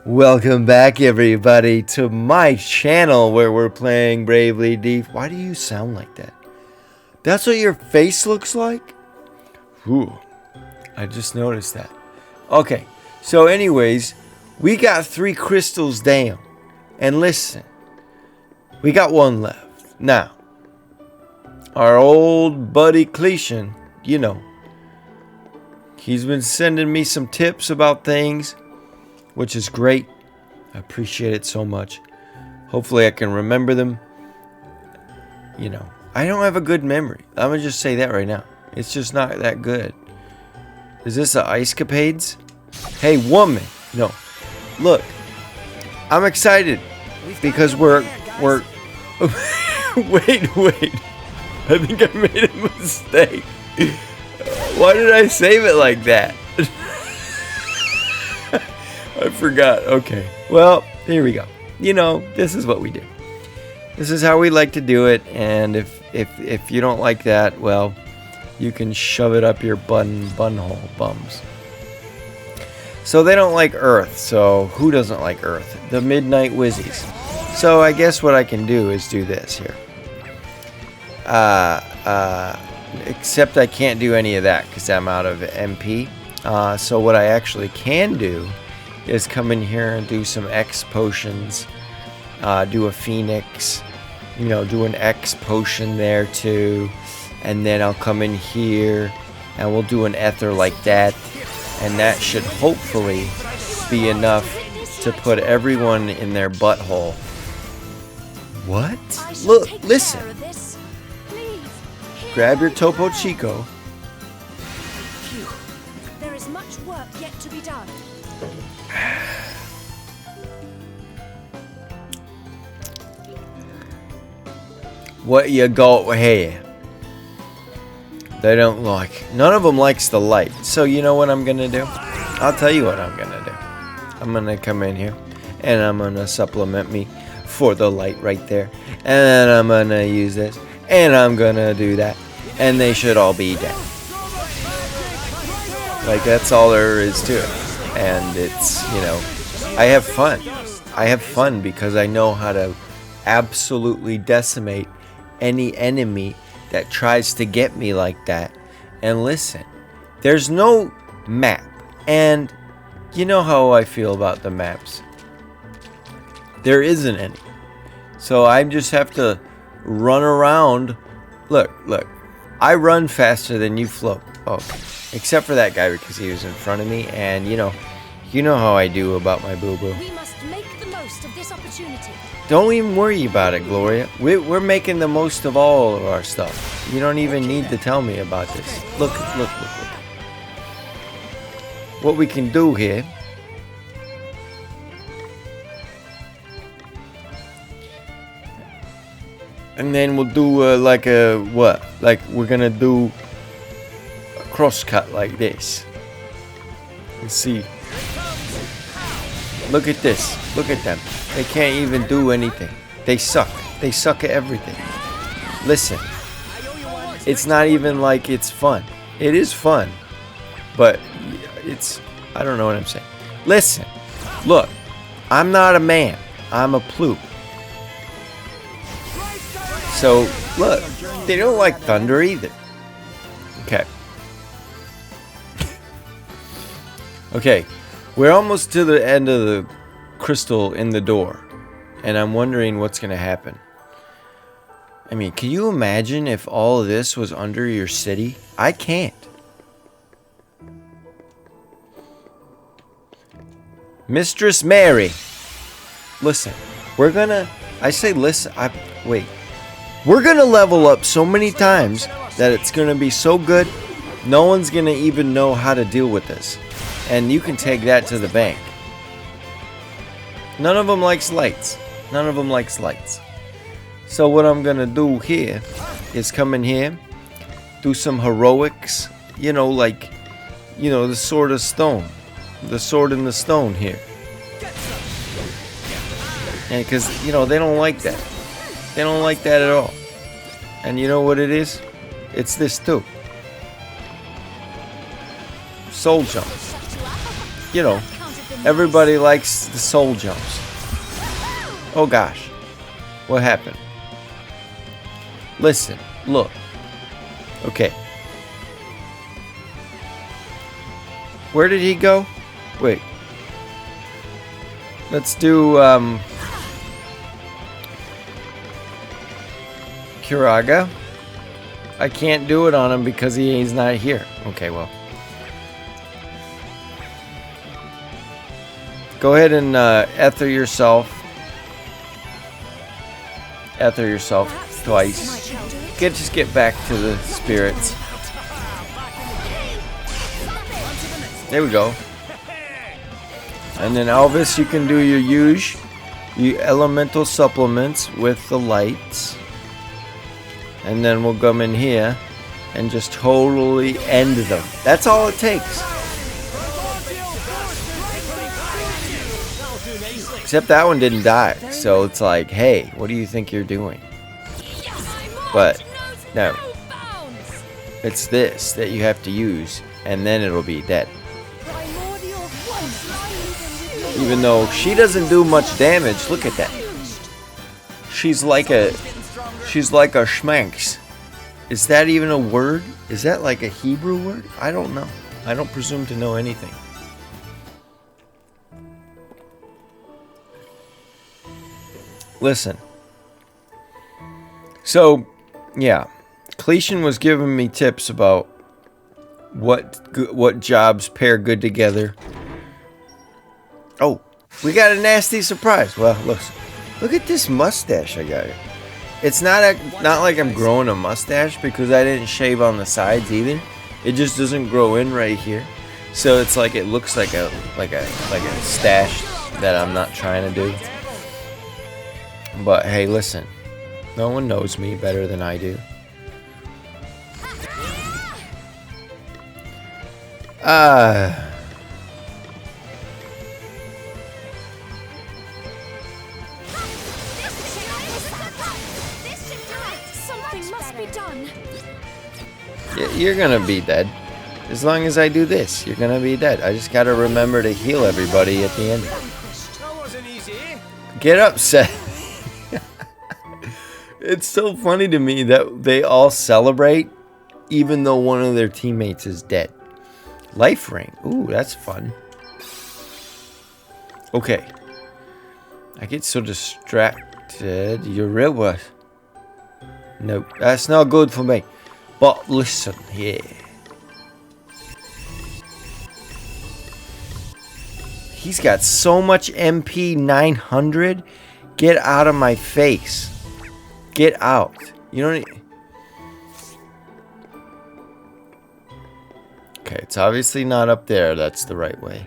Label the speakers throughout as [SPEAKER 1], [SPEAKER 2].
[SPEAKER 1] Welcome back, everybody, to my channel where we're playing Bravely Default. Why do you sound like that? That's what your face looks like? Ooh, I just noticed that. Okay, so anyways, we got 3 crystals down. And listen, we got 1 left. Now, our old buddy Cletion, you know, he's been sending me some tips about things, which is great. I appreciate it so much. Hopefully I can remember them. You know, I don't have a good memory. I'm gonna just say that right now. It's just not that good. Is this a Ice Capades? Hey, woman. No. Look, I'm excited because we're wait. I think I made a mistake. Why did I save it like that? I forgot. Okay. Well, here we go. You know, this is what we do. This is how we like to do it. And if you don't like that, well, you can shove it up your bunhole, bums. So they don't like Earth. So who doesn't like Earth? The Midnight Wizzies. So I guess what I can do is do this here. Except I can't do any of that because I'm out of MP. So what I actually can do is come in here and do some X potions, do a Phoenix, you know, do an X potion there too, and then I'll come in here and we'll do an Ether like that, and that should hopefully be enough to put everyone in their butthole. What? Look, listen. Grab your Topo Chico.
[SPEAKER 2] Phew. There is much work yet to be done.
[SPEAKER 1] What you got here? They don't like. None of them likes the light. So you know what I'm gonna do? I'll tell you what I'm gonna do. I'm gonna come in here and I'm gonna supplement me for the light right there. And then I'm gonna use this. And I'm gonna do that. And they should all be dead. Like, that's all there is to it. And it's, you know, I have fun. I have fun because I know how to absolutely decimate any enemy that tries to get me like that. And listen, there's no map. And you know how I feel about the maps. There isn't any. So I just have to run around. Look. I run faster than you float. Oh, except for that guy because he was in front of me. And you know how I do about my boo-boo.
[SPEAKER 2] We must make the most of this opportunity.
[SPEAKER 1] Don't even worry about it, Gloria. We're making the most of all of our stuff. You don't even need to tell me about this. Look. What we can do here. And then we'll do like a what? Like we're gonna do a cross cut like this. Let's see. Look at this. Look at them. They can't even do anything. They suck. They suck at everything. Listen. It's not even like it's fun. It is fun. But it's, I don't know what I'm saying. Listen. Look. I'm not a man. I'm a ploop. So, look. They don't like thunder either. Okay. Okay. We're almost to the end of the crystal in the door, and I'm wondering what's going to happen. I mean, can you imagine if all of this was under your city? I can't. Mistress Mary, listen, we're going to, I say listen, wait. We're going to level up so many times that it's going to be so good, no one's going to even know how to deal with this. And you can take that to the bank. None of them likes lights. None of them likes lights. So what I'm going to do here is come in here, do some heroics. You know, like, you know, the sword of stone. The sword in the stone here. And because, you know, they don't like that. They don't like that at all. And you know what it is? It's this too. Soul jump. You know, Everybody likes the soul jumps. Oh gosh. What happened? Listen, look. Okay. Where did he go? Wait. Let's do Kuraga. I can't do it on him because he's not here. Okay, well. Go ahead and ether yourself. Ether yourself twice. Just get back to the spirits. There we go. And then Elvis, you can do your elemental supplements with the lights. And then we'll come in here and just totally end them. That's all it takes. Except that one didn't die. So it's like, hey, what do you think you're doing? But no. It's this that you have to use. And then it'll be dead. Even though she doesn't do much damage. Look at that. She's like a schmanks. Is that even a word? Is that like a Hebrew word? I don't know. I don't presume to know anything. Listen. So, yeah. Cletion was giving me tips about what jobs pair good together. Oh, we got a nasty surprise. Well, look at this mustache I got here. It's not like I'm growing a mustache because I didn't shave on the sides either. It just doesn't grow in right here. So it's like it looks like a stash that I'm not trying to do. But hey, listen. No one knows me better than I do.
[SPEAKER 2] Something must be done.
[SPEAKER 1] You're gonna be dead. As long as I do this, you're gonna be dead. I just gotta remember to heal everybody at the end. Get up, Seth. It's so funny to me that they all celebrate even though one of their teammates is dead. Life ring. Ooh, that's fun. Okay. I get so distracted. You're real what? Nope, that's not good for me. But listen here. He's got so much MP 900. Get out of my face. Get out. You don't need... Okay, it's obviously not up there. That's the right way.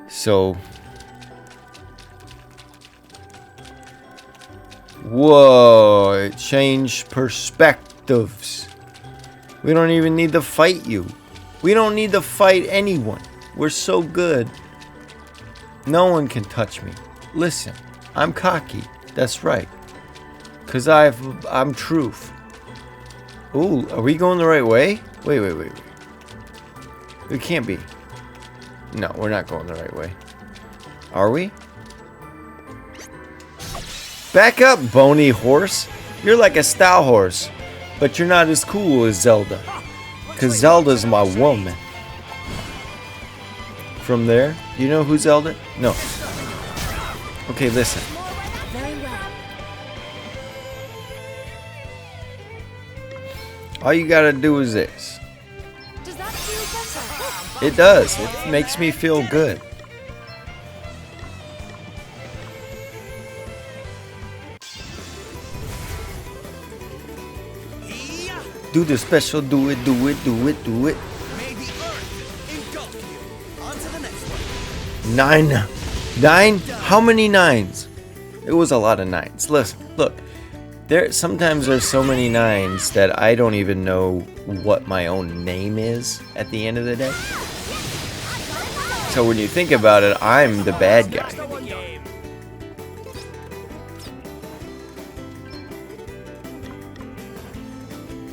[SPEAKER 1] So... Whoa, it changed perspectives. We don't even need to fight you. We don't need to fight anyone. We're so good. No one can touch me. Listen, I'm cocky. That's right. Cause I'm truth. Ooh, are we going the right way? Wait. It can't be. No, we're not going the right way. Are we? Back up, bony horse. You're like a style horse, but you're not as cool as Zelda. Cause Zelda's my woman. From there, you know who Zelda? No. Okay, listen. All you gotta do is this.
[SPEAKER 2] Does that feel better?
[SPEAKER 1] It does. It makes me feel good. Do the special, do it.
[SPEAKER 3] May the earth engulf you. On to the next one.
[SPEAKER 1] 9? How many 9s? It was a lot of 9s. Listen, look. Sometimes there's so many 9s that I don't even know what my own name is at the end of the day. So when you think about it, I'm the bad guy.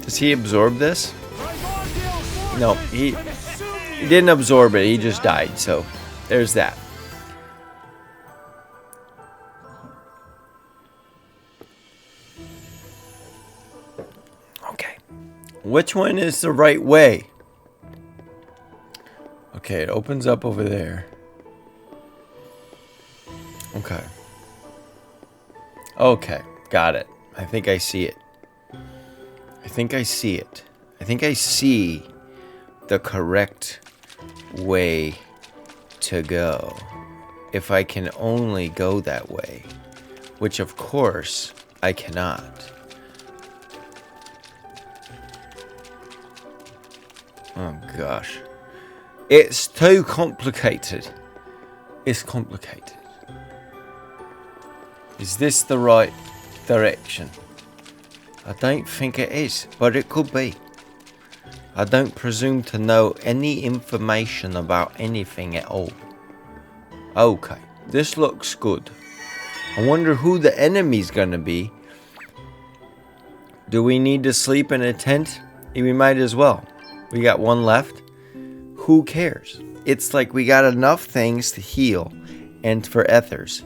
[SPEAKER 1] Does he absorb this? No, he didn't absorb it. He just died, so there's that. Okay. Which one is the right way? Okay, it opens up over there. Okay. Okay, got it. I think I see it. I think I see it. I think I see the correct way to go. If I can only go that way. Which, of course, I cannot. Oh, gosh. It's too complicated. It's complicated. Is this the right direction? I don't think it is, but it could be. I don't presume to know any information about anything at all. Okay, this looks good. I wonder who the enemy's gonna be. Do we need to sleep in a tent? We might as well. We got one left. Who cares? It's like we got enough things to heal and for ethers.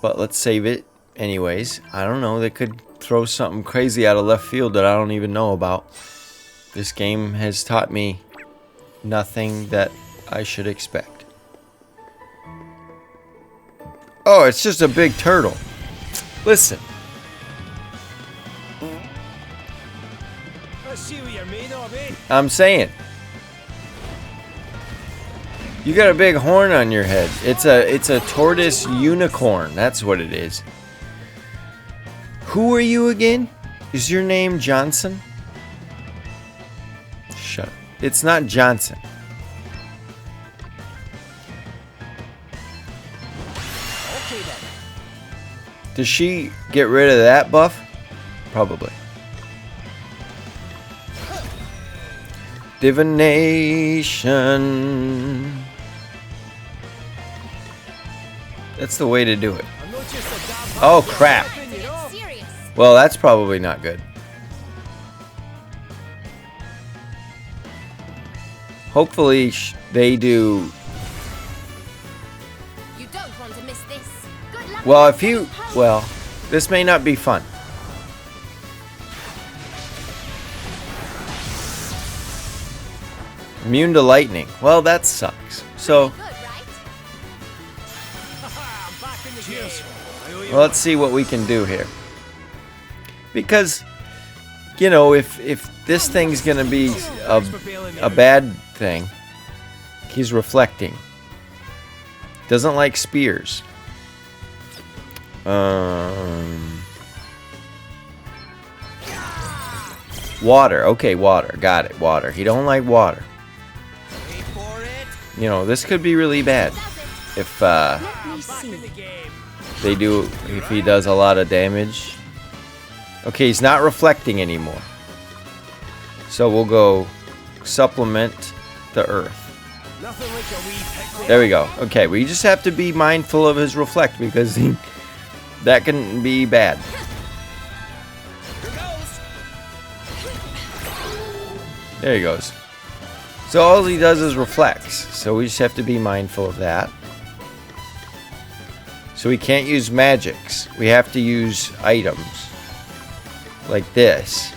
[SPEAKER 1] But let's save it anyways. I don't know. They could throw something crazy out of left field that I don't even know about. This game has taught me nothing that I should expect. Oh, it's just a big turtle. Listen.
[SPEAKER 3] I see what you're made of, eh?
[SPEAKER 1] I'm saying. You got a big horn on your head. It's a tortoise unicorn. That's what it is. Who are you again? Is your name Johnson? Shut up. It's not Johnson.
[SPEAKER 3] Okay then.
[SPEAKER 1] Does she get rid of that buff? Probably. Divination. That's the way to do it.
[SPEAKER 3] I'm not just a damn
[SPEAKER 1] Oh, crap.
[SPEAKER 3] you know?
[SPEAKER 2] Serious.
[SPEAKER 1] Well, that's probably not good. Hopefully they do.
[SPEAKER 2] You don't want to miss this. Good luck.
[SPEAKER 1] Well, if you... Well, this may not be fun. Immune to lightning. Well, that sucks. So,
[SPEAKER 2] Good, right?
[SPEAKER 3] I'm back in the Cheers. game.
[SPEAKER 1] well, let's see what we can do here. Because, you know, if this thing's gonna be a bad thing, he's reflecting. Doesn't like spears. Water. Okay, water. Got it. Water. He don't like water.
[SPEAKER 3] Wait for it.
[SPEAKER 1] You know, this could be really bad if
[SPEAKER 2] Let me
[SPEAKER 3] Back in
[SPEAKER 2] see.
[SPEAKER 3] the game.
[SPEAKER 1] if he does a lot of damage. Okay, he's not reflecting anymore. So we'll go supplement the earth.
[SPEAKER 3] Nothing like a wee picnic.
[SPEAKER 1] There we go. Okay, we just have to be mindful of his reflect because that can be bad.
[SPEAKER 3] Here goes.
[SPEAKER 1] There he goes. So all he does is reflects. So we just have to be mindful of that. So we can't use magics. We have to use items. Like this.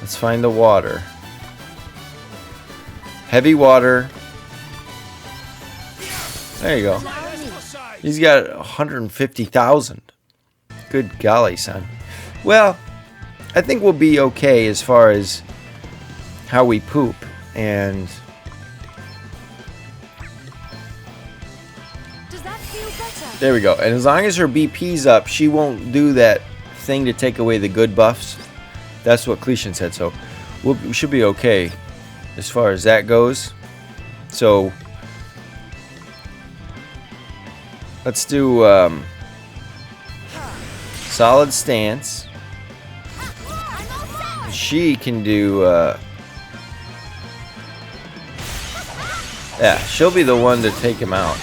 [SPEAKER 1] Let's find the water. Heavy water. There you go.
[SPEAKER 3] Side.
[SPEAKER 1] He's got 150,000. Good golly, son. Well, I think we'll be okay as far as how we poop. And
[SPEAKER 2] Does that feel better?
[SPEAKER 1] there we go. And as long as her BP's up, she won't do that thing to take away the good buffs. That's what Cletion said. So we should be okay as far as that goes. So let's do solid stance.
[SPEAKER 2] I'm all set.
[SPEAKER 1] She can do yeah, she'll be the one to take him out.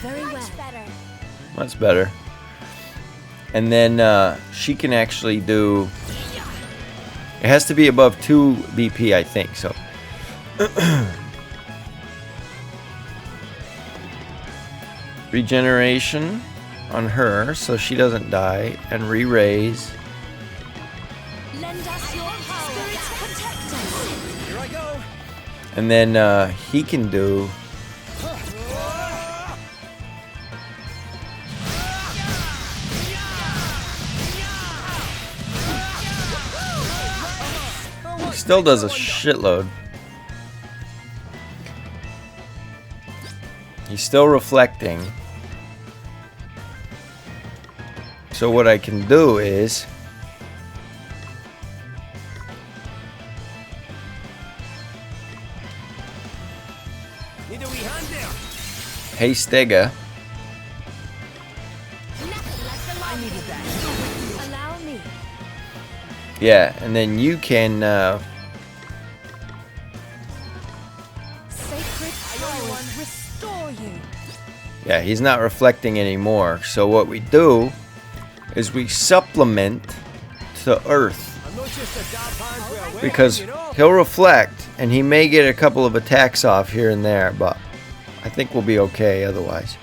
[SPEAKER 2] Very well.
[SPEAKER 1] That's better. And then she can actually do It has to be above 2 BP, I think. So. Regeneration on her, so she doesn't die, and re-raise.
[SPEAKER 2] Lend us your power. Spirits protect us.
[SPEAKER 3] Here I go.
[SPEAKER 1] And then he can do. He still does a shitload. He's still reflecting. So what I can do is
[SPEAKER 3] Need a wee hand there.
[SPEAKER 1] Hey Stega.
[SPEAKER 2] Nothing like the I needed that. Allow me.
[SPEAKER 1] Yeah, and then you can
[SPEAKER 2] Sacred power restore you.
[SPEAKER 1] yeah, he's not reflecting anymore. So what we do is we supplement to Earth.
[SPEAKER 3] I'm not just a dab hand for a weapon,
[SPEAKER 1] Because
[SPEAKER 3] you know.
[SPEAKER 1] he'll reflect and he may get a couple of attacks off here and there, but I think we'll be okay otherwise.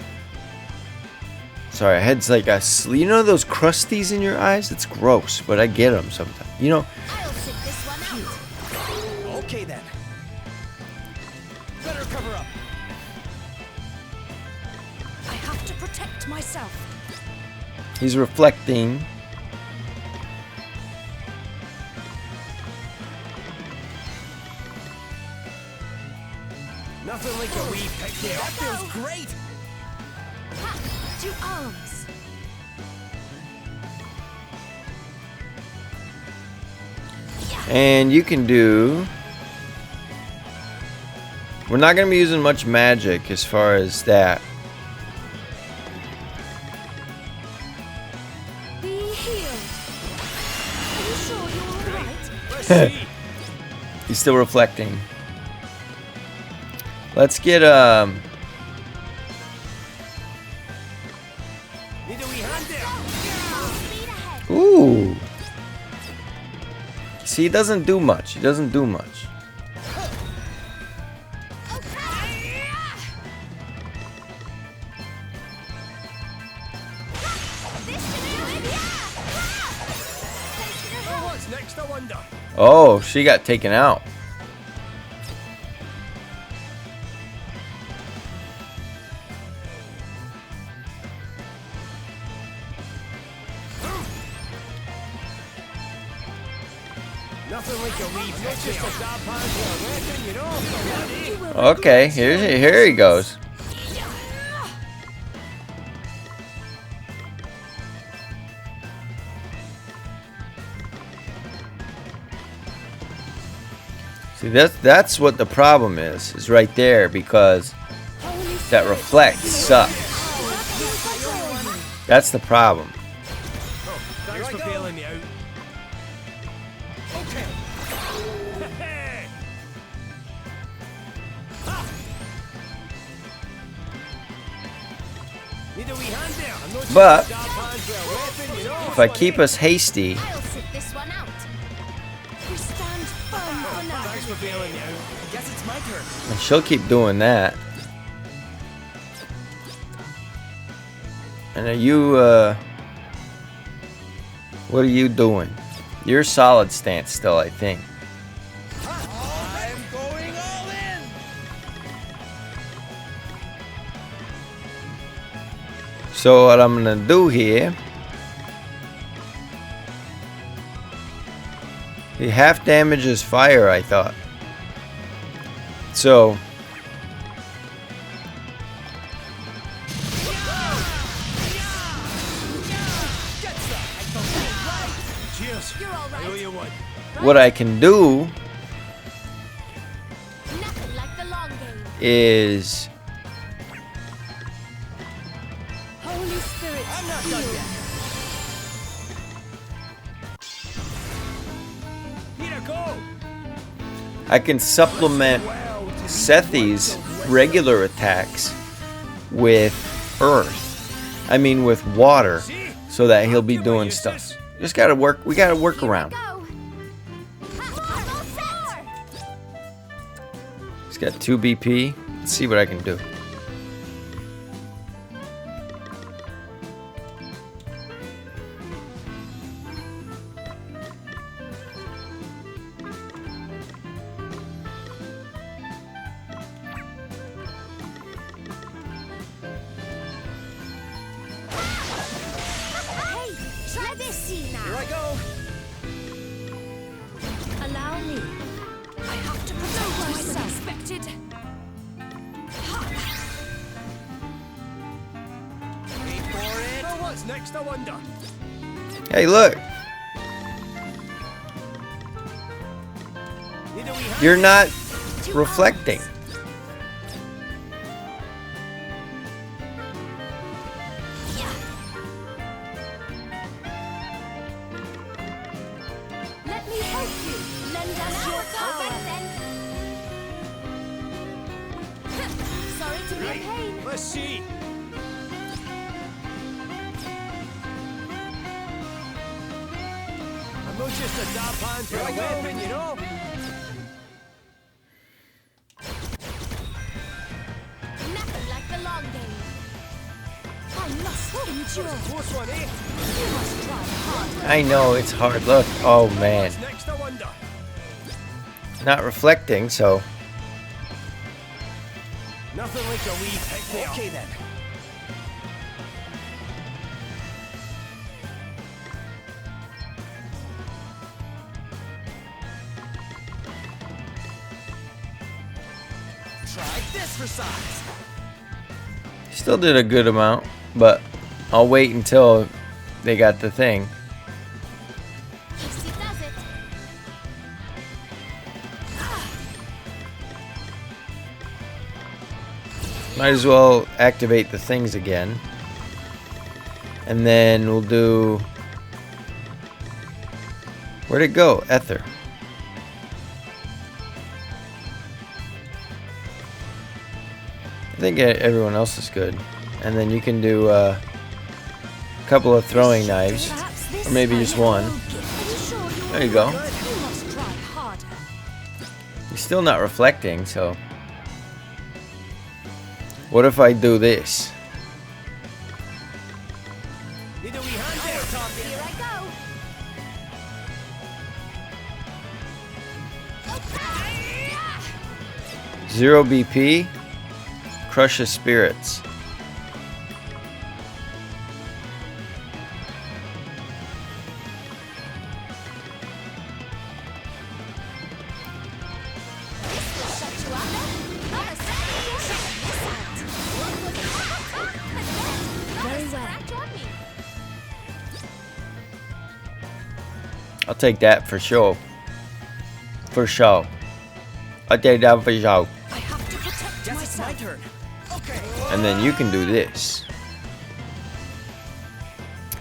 [SPEAKER 1] Sorry, my head's like a you know those crusties in your eyes? It's gross, but I get them sometimes. You know,
[SPEAKER 2] I'll sit this one out.
[SPEAKER 3] Okay then. Better cover up.
[SPEAKER 2] I have to protect myself.
[SPEAKER 1] he's reflecting.
[SPEAKER 3] Nothing like a wee pick there. That feels great.
[SPEAKER 2] Ha! To arms.
[SPEAKER 1] And you can do. We're not going to be using much magic as far as that.
[SPEAKER 2] Be healed. Are you sure you're alright?
[SPEAKER 3] Let's see.
[SPEAKER 1] He's still reflecting. Let's get
[SPEAKER 3] Need a wee hand there.
[SPEAKER 2] Speed ahead.
[SPEAKER 1] ooh. See, he doesn't do much. He doesn't do much.
[SPEAKER 3] Oh, what's next? I wonder.
[SPEAKER 1] Oh, she got taken out.
[SPEAKER 3] Nothing like a wee pick. Just a dab hand for a weapon, you know.
[SPEAKER 2] You will
[SPEAKER 1] Okay, here he goes. See, that's what the problem is right there, because
[SPEAKER 2] Holy
[SPEAKER 1] that reflect sucks. That's the problem.
[SPEAKER 3] Thanks for bailing me out. Okay. Need a wee hand there. I'm not just
[SPEAKER 1] But
[SPEAKER 3] a dab hand for a weapon, you know.
[SPEAKER 1] if I keep us hasty,
[SPEAKER 2] I'll sit this one out. We stand firm for now.
[SPEAKER 3] Thanks for bailing me out. I guess it's my turn.
[SPEAKER 1] and she'll keep doing that. And are you, what are you doing? You're solid stance still, I think.
[SPEAKER 3] I'm going all in.
[SPEAKER 1] So what I'm gonna do here, he half damages fire, I thought. So
[SPEAKER 3] Cheers.
[SPEAKER 2] You're all
[SPEAKER 3] I owe
[SPEAKER 2] right.
[SPEAKER 3] you one.
[SPEAKER 1] what I can do
[SPEAKER 2] Nothing like the long game.
[SPEAKER 1] is
[SPEAKER 2] Holy Spirit,
[SPEAKER 3] I'm not done yet. Here I go.
[SPEAKER 1] I can supplement
[SPEAKER 3] Well, to
[SPEAKER 1] Sethi's regular attacks with earth. I mean with water, so that he'll be doing stuff. Just gotta work. We gotta work around.
[SPEAKER 2] go.
[SPEAKER 1] He's got 2 BP. Let's see what I can do.
[SPEAKER 2] Hey, try this now.
[SPEAKER 3] Here I go.
[SPEAKER 2] Allow me. I have to protect myself. Expected.
[SPEAKER 3] Wait for it. Well, what's next, I wonder?
[SPEAKER 1] Hey, look.
[SPEAKER 3] Need a wee hand?
[SPEAKER 1] You're not reflecting.
[SPEAKER 2] Let me help you. Lend us your power. Sorry to be a
[SPEAKER 3] Right.
[SPEAKER 2] pain.
[SPEAKER 3] Let's see. I'm not just a dab hand for a weapon, you know?
[SPEAKER 2] Nothing like the long game. I must endure.
[SPEAKER 3] Close one, eh?
[SPEAKER 2] You must try harder.
[SPEAKER 1] I know, it's hard. Look. Oh, man.
[SPEAKER 3] What's next, I wonder?
[SPEAKER 1] Not reflecting, so...
[SPEAKER 3] Nothing like a wee pick-me-up. Okay, then. Try this for size.
[SPEAKER 1] Still did a good amount, but I'll wait until they got the thing.
[SPEAKER 2] Easy does it.
[SPEAKER 1] Might as well activate the things again. And then we'll do... Where'd it go? Ether. I think everyone else is good. And then you can do a couple of throwing knives.
[SPEAKER 2] Perhaps this
[SPEAKER 1] Or maybe
[SPEAKER 2] time
[SPEAKER 1] just
[SPEAKER 2] I will
[SPEAKER 1] one.
[SPEAKER 2] give- Are you sure you
[SPEAKER 1] There you go.
[SPEAKER 2] You must try harder.
[SPEAKER 1] He's still not reflecting, so... What if I do this?
[SPEAKER 3] Need a wee hand there, Tommy.
[SPEAKER 2] Here I go.
[SPEAKER 1] 0 BP. Crush his spirits.
[SPEAKER 2] Very well.
[SPEAKER 1] I'll take that for sure. For sure. I'll take that for sure.
[SPEAKER 2] I have to protect
[SPEAKER 3] Guess it's my
[SPEAKER 2] myself.
[SPEAKER 3] turn. Okay.
[SPEAKER 1] And then you can do this.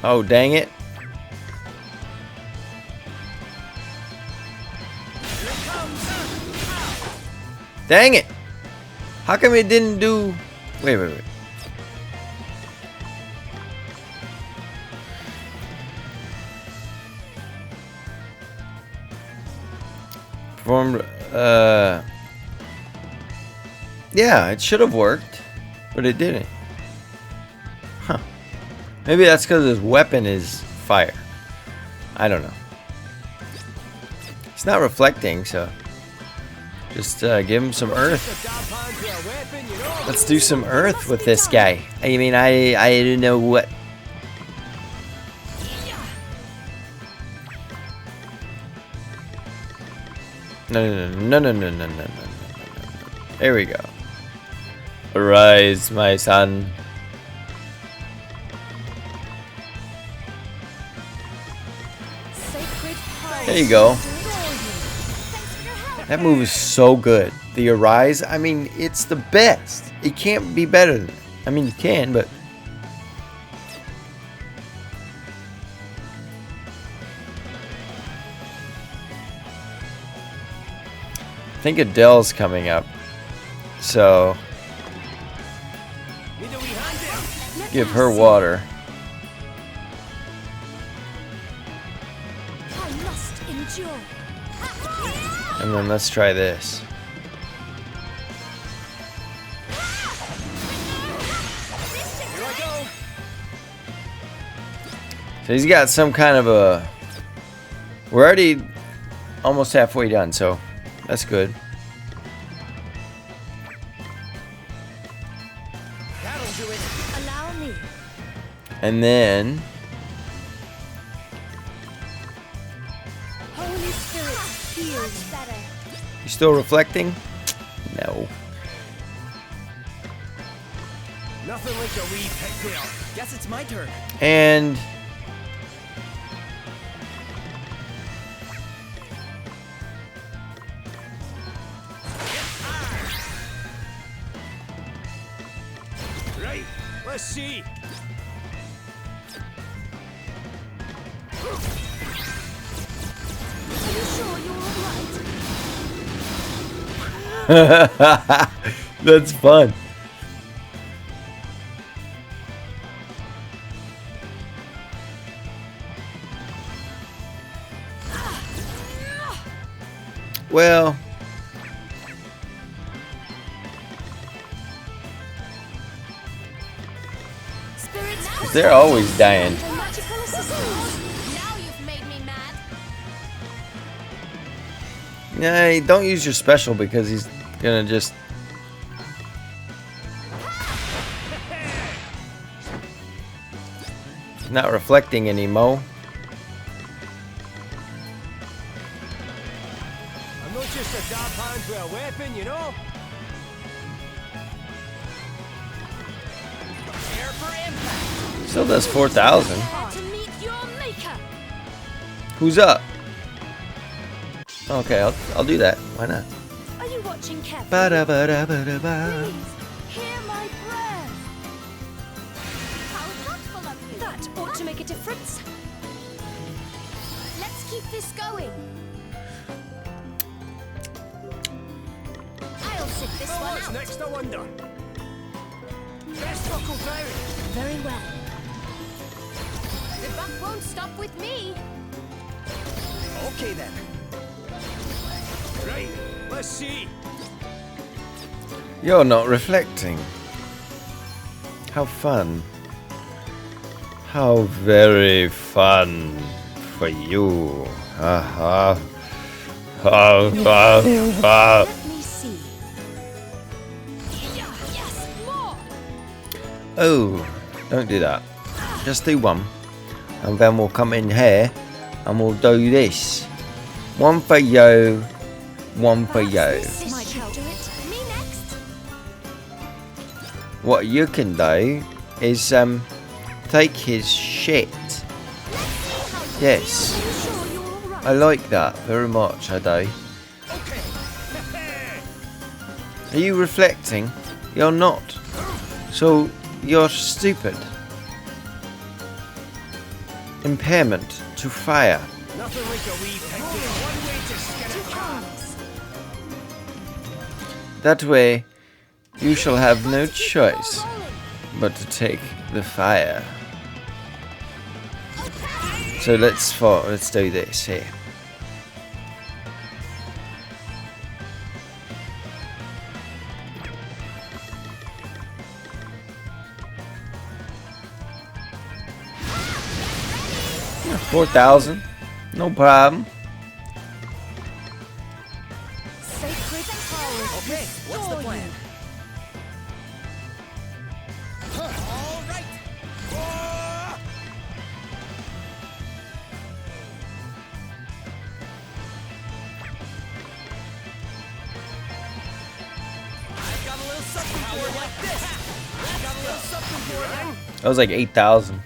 [SPEAKER 1] Oh, dang it.
[SPEAKER 3] Here it comes.
[SPEAKER 1] Dang it. How come it didn't do... Wait. Performed... Yeah, it should have worked. But it didn't. Huh. Maybe that's because his weapon is fire. I don't know. It's not reflecting, so... Just give him some earth.
[SPEAKER 3] Just a dab hand for a weapon, you know?
[SPEAKER 1] Let's do some earth with this guy. I mean, I don't know what... No. There we go. Arise, my son.
[SPEAKER 2] Sacred power.
[SPEAKER 1] There you go.
[SPEAKER 2] Thanks for your help.
[SPEAKER 1] That move is so good. The Arise, I mean, it's the best. It can't be better than it. I mean, you can, but... I think Adele's coming up. So,
[SPEAKER 3] Need a wee hand there.
[SPEAKER 2] Let
[SPEAKER 1] give
[SPEAKER 2] me
[SPEAKER 1] her
[SPEAKER 2] see.
[SPEAKER 1] water.
[SPEAKER 2] I must endure.
[SPEAKER 1] And then let's try this. So he's got some kind of a... We're already almost halfway done, so that's good.
[SPEAKER 3] That'll do it.
[SPEAKER 2] Allow me.
[SPEAKER 1] And then...
[SPEAKER 2] Holy Spirit, heal. Much better.
[SPEAKER 1] You still reflecting? No.
[SPEAKER 3] Nothing like a wee pigtail. Guess it's my turn.
[SPEAKER 1] And...
[SPEAKER 3] Right. Let's see.
[SPEAKER 2] Are you sure you're all right?
[SPEAKER 1] That's fun. Well,
[SPEAKER 2] Spirits,
[SPEAKER 1] they're always dying.
[SPEAKER 2] magical assistance. Now you've made me mad.
[SPEAKER 1] Nah, don't use your special because he's gonna just... He's not reflecting anymore.
[SPEAKER 3] I'm not just a dab hand with a weapon, you know? Prepare for impact.
[SPEAKER 1] Still does 4,000.
[SPEAKER 2] Prepare to meet your maker.
[SPEAKER 1] Who's up? Okay, I'll do that. Why not?
[SPEAKER 2] Are you watching carefully?
[SPEAKER 1] Ba-da-ba-da-ba-da-ba.
[SPEAKER 2] Please, hear my prayer. How thoughtful of you. That ought to make a difference. Let's keep this going. I'll sit this
[SPEAKER 3] Oh,
[SPEAKER 2] one
[SPEAKER 3] what's
[SPEAKER 2] out.
[SPEAKER 3] next, I wonder? Best buckle down.
[SPEAKER 2] Very well. The buck won't stop with me.
[SPEAKER 3] Okay then. Right. Let's see.
[SPEAKER 1] You're not reflecting. How fun. How very fun for you. Ha ha.
[SPEAKER 2] Let me see. Yes, more.
[SPEAKER 1] Oh, don't do that. Just do one. And then we'll come in here and we'll do this. One for you, one for you.
[SPEAKER 2] This might help. Do it. Me next.
[SPEAKER 1] What you can do is take his shit. Yes.
[SPEAKER 2] Are you sure you're all right?
[SPEAKER 1] I like that very much, I do.
[SPEAKER 3] Okay.
[SPEAKER 1] Are you reflecting? You're not. So you're stupid. Impairment to fire.
[SPEAKER 3] Nothing like a wee pigtail. One way to skin a cat.
[SPEAKER 1] That way, you shall have no choice but to take the fire. So let's do this here. Yeah, 4,000, no problem.
[SPEAKER 2] Sacred powers.
[SPEAKER 3] Okay, what's the plan? All right. Oh! I've got a little something for it like this. I've got a little something for it.
[SPEAKER 1] That was like 8,000.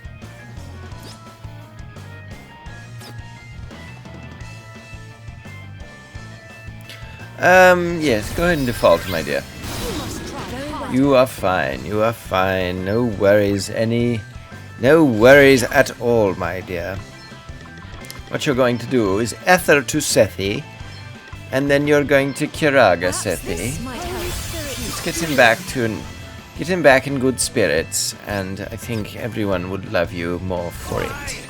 [SPEAKER 1] Yes, go ahead and default, my dear.
[SPEAKER 2] You must try. Very well.
[SPEAKER 1] You are fine, you are fine. No worries no worries at all, my dear. What you're going to do is Ether to Sethi, and then you're going to Kiraga Sethi.
[SPEAKER 2] This might help.
[SPEAKER 1] Just get him back in good spirits, and I think everyone would love you more for it.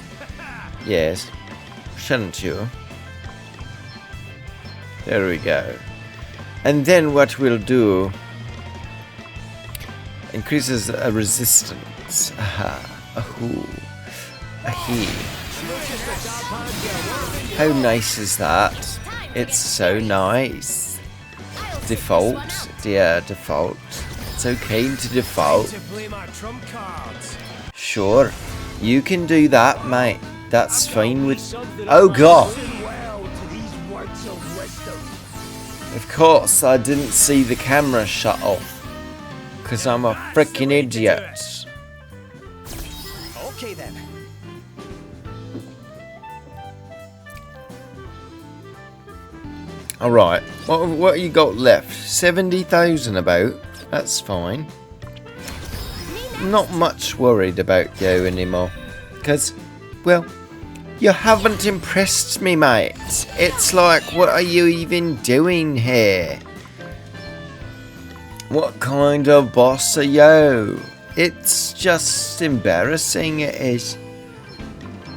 [SPEAKER 1] Yes, shouldn't you? There we go. And then what we'll do increases a resistance. Aha. Ahoo. here. How nice is that? It's so nice. Default, dear, default. It's okay to default.
[SPEAKER 3] To play my trump cards.
[SPEAKER 1] Sure, you can do that, mate. That's fine with. Oh god!
[SPEAKER 3] Well to these words of wisdom.
[SPEAKER 1] Of course, I didn't see the camera shut off. Because I'm a freaking idiot.
[SPEAKER 3] Okay then.
[SPEAKER 1] Alright, what you got left? 70,000 about. That's fine. Not much worried about you anymore. Because, well, you haven't impressed me, mate. It's like, what are you even doing here? What kind of boss are you? It's just embarrassing, it is.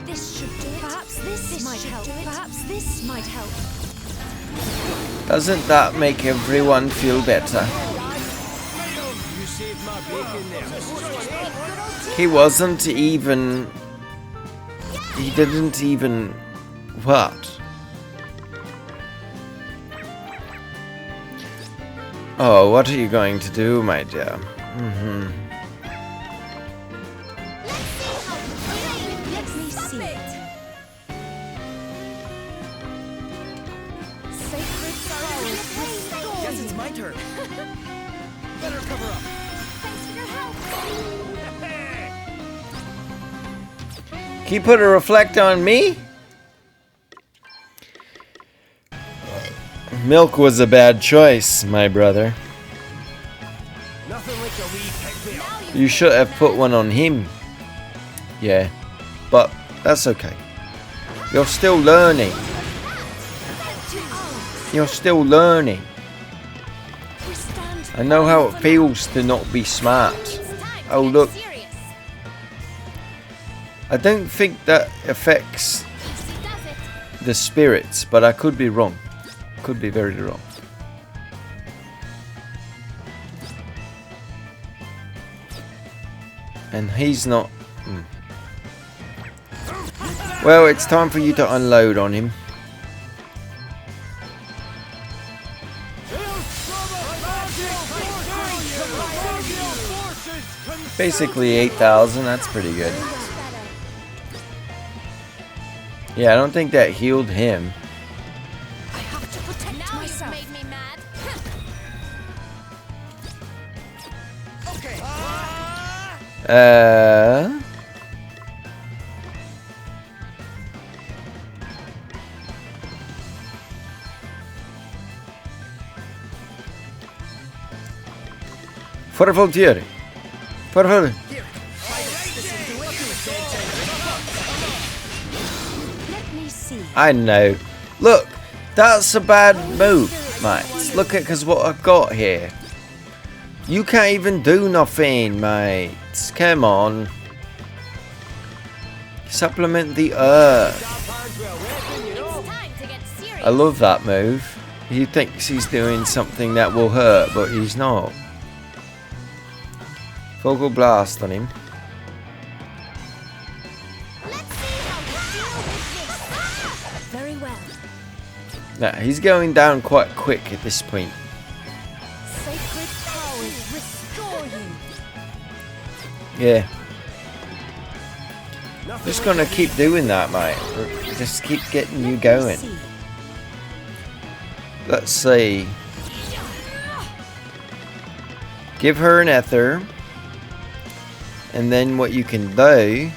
[SPEAKER 2] This should do it. Perhaps this might help. Perhaps this might help.
[SPEAKER 1] Doesn't that make everyone feel better?
[SPEAKER 3] You saved my bacon there.
[SPEAKER 1] He wasn't even... He didn't even... What? Oh, what are you going to do, my dear?
[SPEAKER 2] Let me see. Sacred powers restore
[SPEAKER 3] Guess it's
[SPEAKER 2] you.
[SPEAKER 3] my turn. Better cover up.
[SPEAKER 2] Thanks for your help.
[SPEAKER 1] Can you put a reflect on me? Milk was a bad choice, my brother.
[SPEAKER 3] Nothing like a wee pick me up.
[SPEAKER 1] You should have put one on him. Yeah, but that's okay. You're still learning. You're still learning.
[SPEAKER 2] We stand
[SPEAKER 1] I know how it feels to not be smart. Oh, look. I don't think that affects the spirits, but I could be wrong. Could be very wrong. And he's not... Well, it's time for you to unload on him. Basically 8,000, that's pretty good. Yeah, I don't think that healed him.
[SPEAKER 2] I have to protect myself.
[SPEAKER 4] Made me mad.
[SPEAKER 1] Por favor. Por favor.
[SPEAKER 2] Let me see.
[SPEAKER 1] I know. Look, that's a bad move, mate. Look at cause what I've got here. You can't even do nothing, mate. Come on. Supplement the earth.
[SPEAKER 4] It's time to get serious.
[SPEAKER 1] I love that move. He thinks he's doing something that will hurt, but he's not. Focal blast on him.
[SPEAKER 4] Let's see how you deal with this.
[SPEAKER 2] Very well.
[SPEAKER 1] Nah, he's going down quite quick at this point.
[SPEAKER 2] Sacred powers restore you.
[SPEAKER 1] Yeah. Just gonna keep doing that, mate. Just keep getting you going.
[SPEAKER 2] See.
[SPEAKER 1] Let's see. Give her an ether. And then what you can do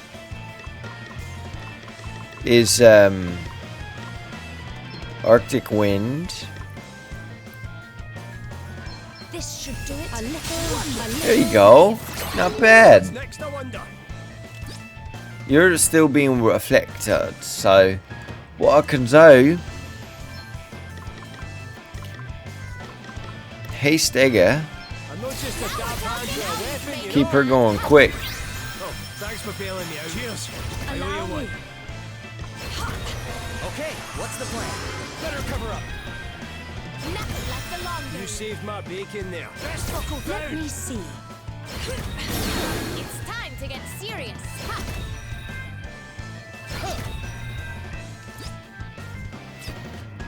[SPEAKER 1] is Arctic Wind.
[SPEAKER 2] This should do it. A little.
[SPEAKER 1] There you go. Not bad.
[SPEAKER 3] Next, I wonder.
[SPEAKER 1] You're still being reflected. So what I can do, haste Egger.
[SPEAKER 3] I'm not just a dab hand to a weapon, you
[SPEAKER 1] Keep
[SPEAKER 3] know.
[SPEAKER 1] her going quick.
[SPEAKER 3] Oh, thanks for bailing me out. Cheers. I owe
[SPEAKER 2] Allow
[SPEAKER 3] you one.
[SPEAKER 2] me.
[SPEAKER 3] Okay, what's the plan? Better cover up.
[SPEAKER 4] Nothing left along
[SPEAKER 3] You saved my bacon there. Best buckle
[SPEAKER 2] Let
[SPEAKER 3] down.
[SPEAKER 2] me see.
[SPEAKER 4] It's time to get serious. Ha!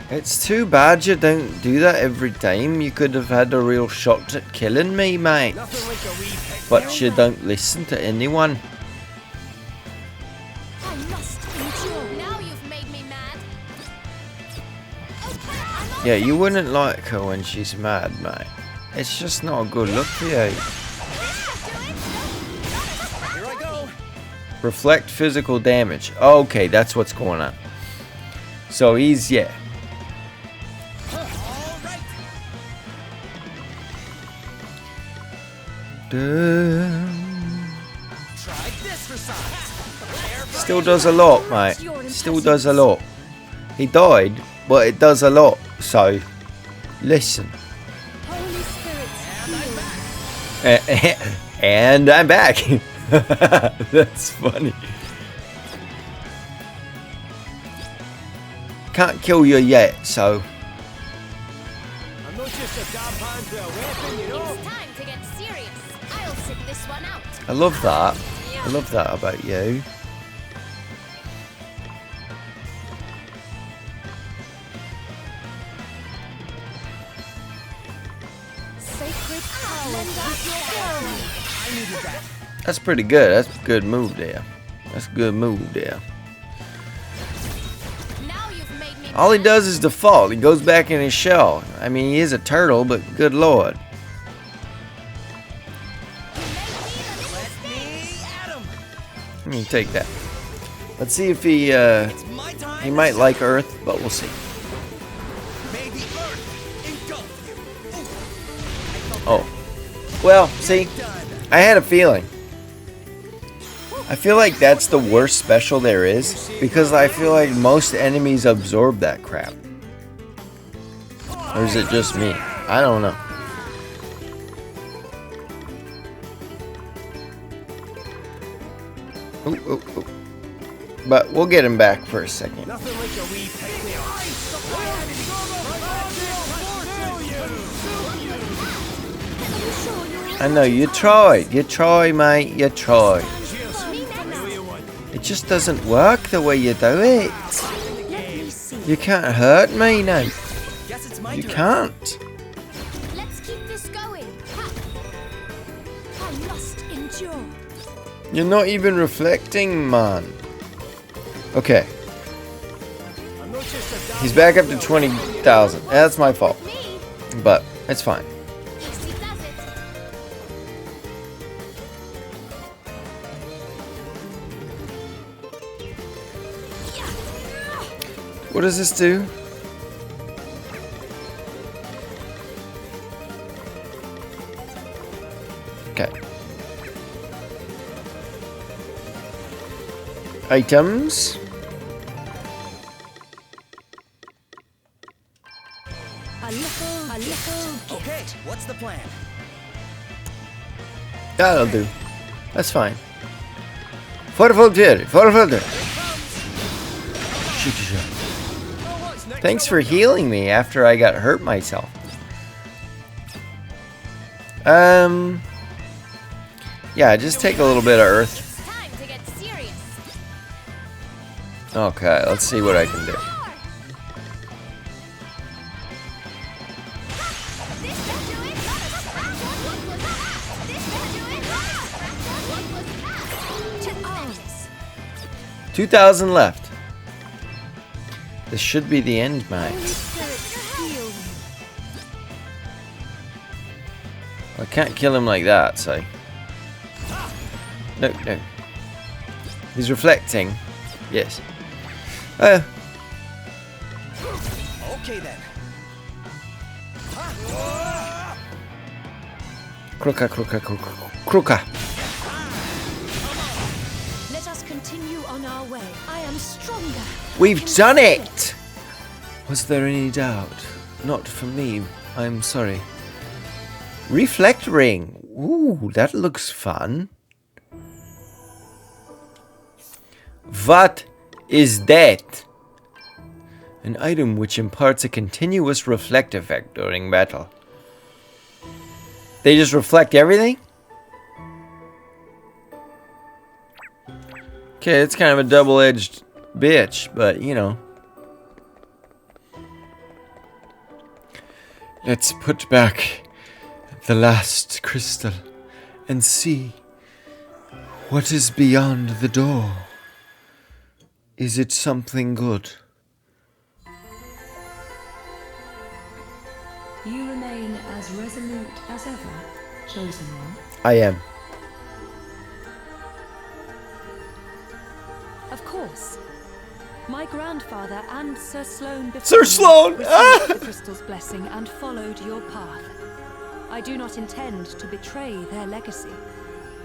[SPEAKER 1] It's too bad you don't do that every time. You could have had a real shot at killing me, mate.
[SPEAKER 3] Nothing like a wee peck
[SPEAKER 1] But
[SPEAKER 3] down
[SPEAKER 1] you
[SPEAKER 3] back.
[SPEAKER 1] don't listen to anyone.
[SPEAKER 2] I must endure.
[SPEAKER 4] Now you've made me mad. Okay, I'm
[SPEAKER 1] Yeah, you wouldn't like her when she's mad, mate. It's just not a good look for you.
[SPEAKER 3] Here I go.
[SPEAKER 1] Reflect physical damage. Okay, that's what's going on. So he's, yeah.
[SPEAKER 3] All right. Try this for size.
[SPEAKER 1] Still does a lot, mate. Still does a lot. He died, but it does a lot. So, listen.
[SPEAKER 2] Holy Spirit, heal.
[SPEAKER 1] And I'm back. That's funny. Can't kill you yet, so
[SPEAKER 3] I'm not just a dab hand to a weapon, you know.
[SPEAKER 4] It's time to get serious. I'll sit this one out.
[SPEAKER 1] I love that. I love that about you.
[SPEAKER 2] Sacred power. Lend us your
[SPEAKER 3] I needed that.
[SPEAKER 1] That's pretty good. That's a good move there. That's a good move there.
[SPEAKER 4] Now you've made me
[SPEAKER 1] All he
[SPEAKER 4] mad.
[SPEAKER 1] does is default. He goes back in his shell. I mean, he is a turtle, but good lord.
[SPEAKER 3] Let me at him.
[SPEAKER 1] Let me take that. Let's see if he
[SPEAKER 3] It's my time.
[SPEAKER 1] he might like Earth, but we'll see.
[SPEAKER 3] May the earth engulf you.
[SPEAKER 1] Oh. Well, see,
[SPEAKER 3] Done.
[SPEAKER 1] I had a feeling. I feel like that's the worst special there is, because I feel like most enemies absorb that crap. Or is it just me? I don't know. Ooh, ooh, ooh. But we'll get him back for a second.
[SPEAKER 3] Nothing like a wee peck down.
[SPEAKER 1] I know, you tried. You try, mate. You try. It just doesn't work the way you do it.
[SPEAKER 2] Let me see.
[SPEAKER 1] You can't hurt me now.
[SPEAKER 3] Guess it's my
[SPEAKER 1] You
[SPEAKER 3] turn.
[SPEAKER 1] can't.
[SPEAKER 4] Let's keep this going. Ha!
[SPEAKER 2] I must endure.
[SPEAKER 1] You're not even reflecting, man. Okay,
[SPEAKER 3] I'm not just a dab
[SPEAKER 1] he's back up to 20,000. That's my fault,
[SPEAKER 4] Me?
[SPEAKER 1] but it's fine.
[SPEAKER 4] Easy does it.
[SPEAKER 1] What does this do? Okay. Items.
[SPEAKER 2] A little gift.
[SPEAKER 3] Okay, what's the plan?
[SPEAKER 1] That'll do. That's fine. Forfalter. Shoot, shoot.
[SPEAKER 3] Oh, what's next?
[SPEAKER 1] Thanks for healing me after I got hurt myself. Yeah, just take a little bit of earth.
[SPEAKER 4] It's time to get serious.
[SPEAKER 1] Okay, let's see what I can do.
[SPEAKER 4] This should do it. What was that? This should do it. What was that?
[SPEAKER 2] To arms.
[SPEAKER 1] 2,000 left. This should be the end, mate.
[SPEAKER 2] Holy Spirit, heal.
[SPEAKER 1] I can't kill him like that, so. No, no. He's reflecting. Yes.
[SPEAKER 3] Okay then.
[SPEAKER 1] Kruka.
[SPEAKER 2] Let us continue on our way. I am stronger.
[SPEAKER 1] We've done it! Was there any doubt? Not for me. I'm sorry. Reflect ring. Ooh, that looks fun. What is that? An item which imparts a continuous reflect effect during battle. They just reflect everything? Okay, it's kind of a double-edged bitch, but you know. Let's put back the last crystal and see what is beyond the door. Is it something good?
[SPEAKER 5] You remain as resolute as ever, chosen one.
[SPEAKER 1] I am.
[SPEAKER 2] Of course. My grandfather and Sir Sloane before
[SPEAKER 1] Sir
[SPEAKER 2] me
[SPEAKER 1] Sloane!
[SPEAKER 2] received the crystal's blessing and followed your path. I do not intend to betray their legacy,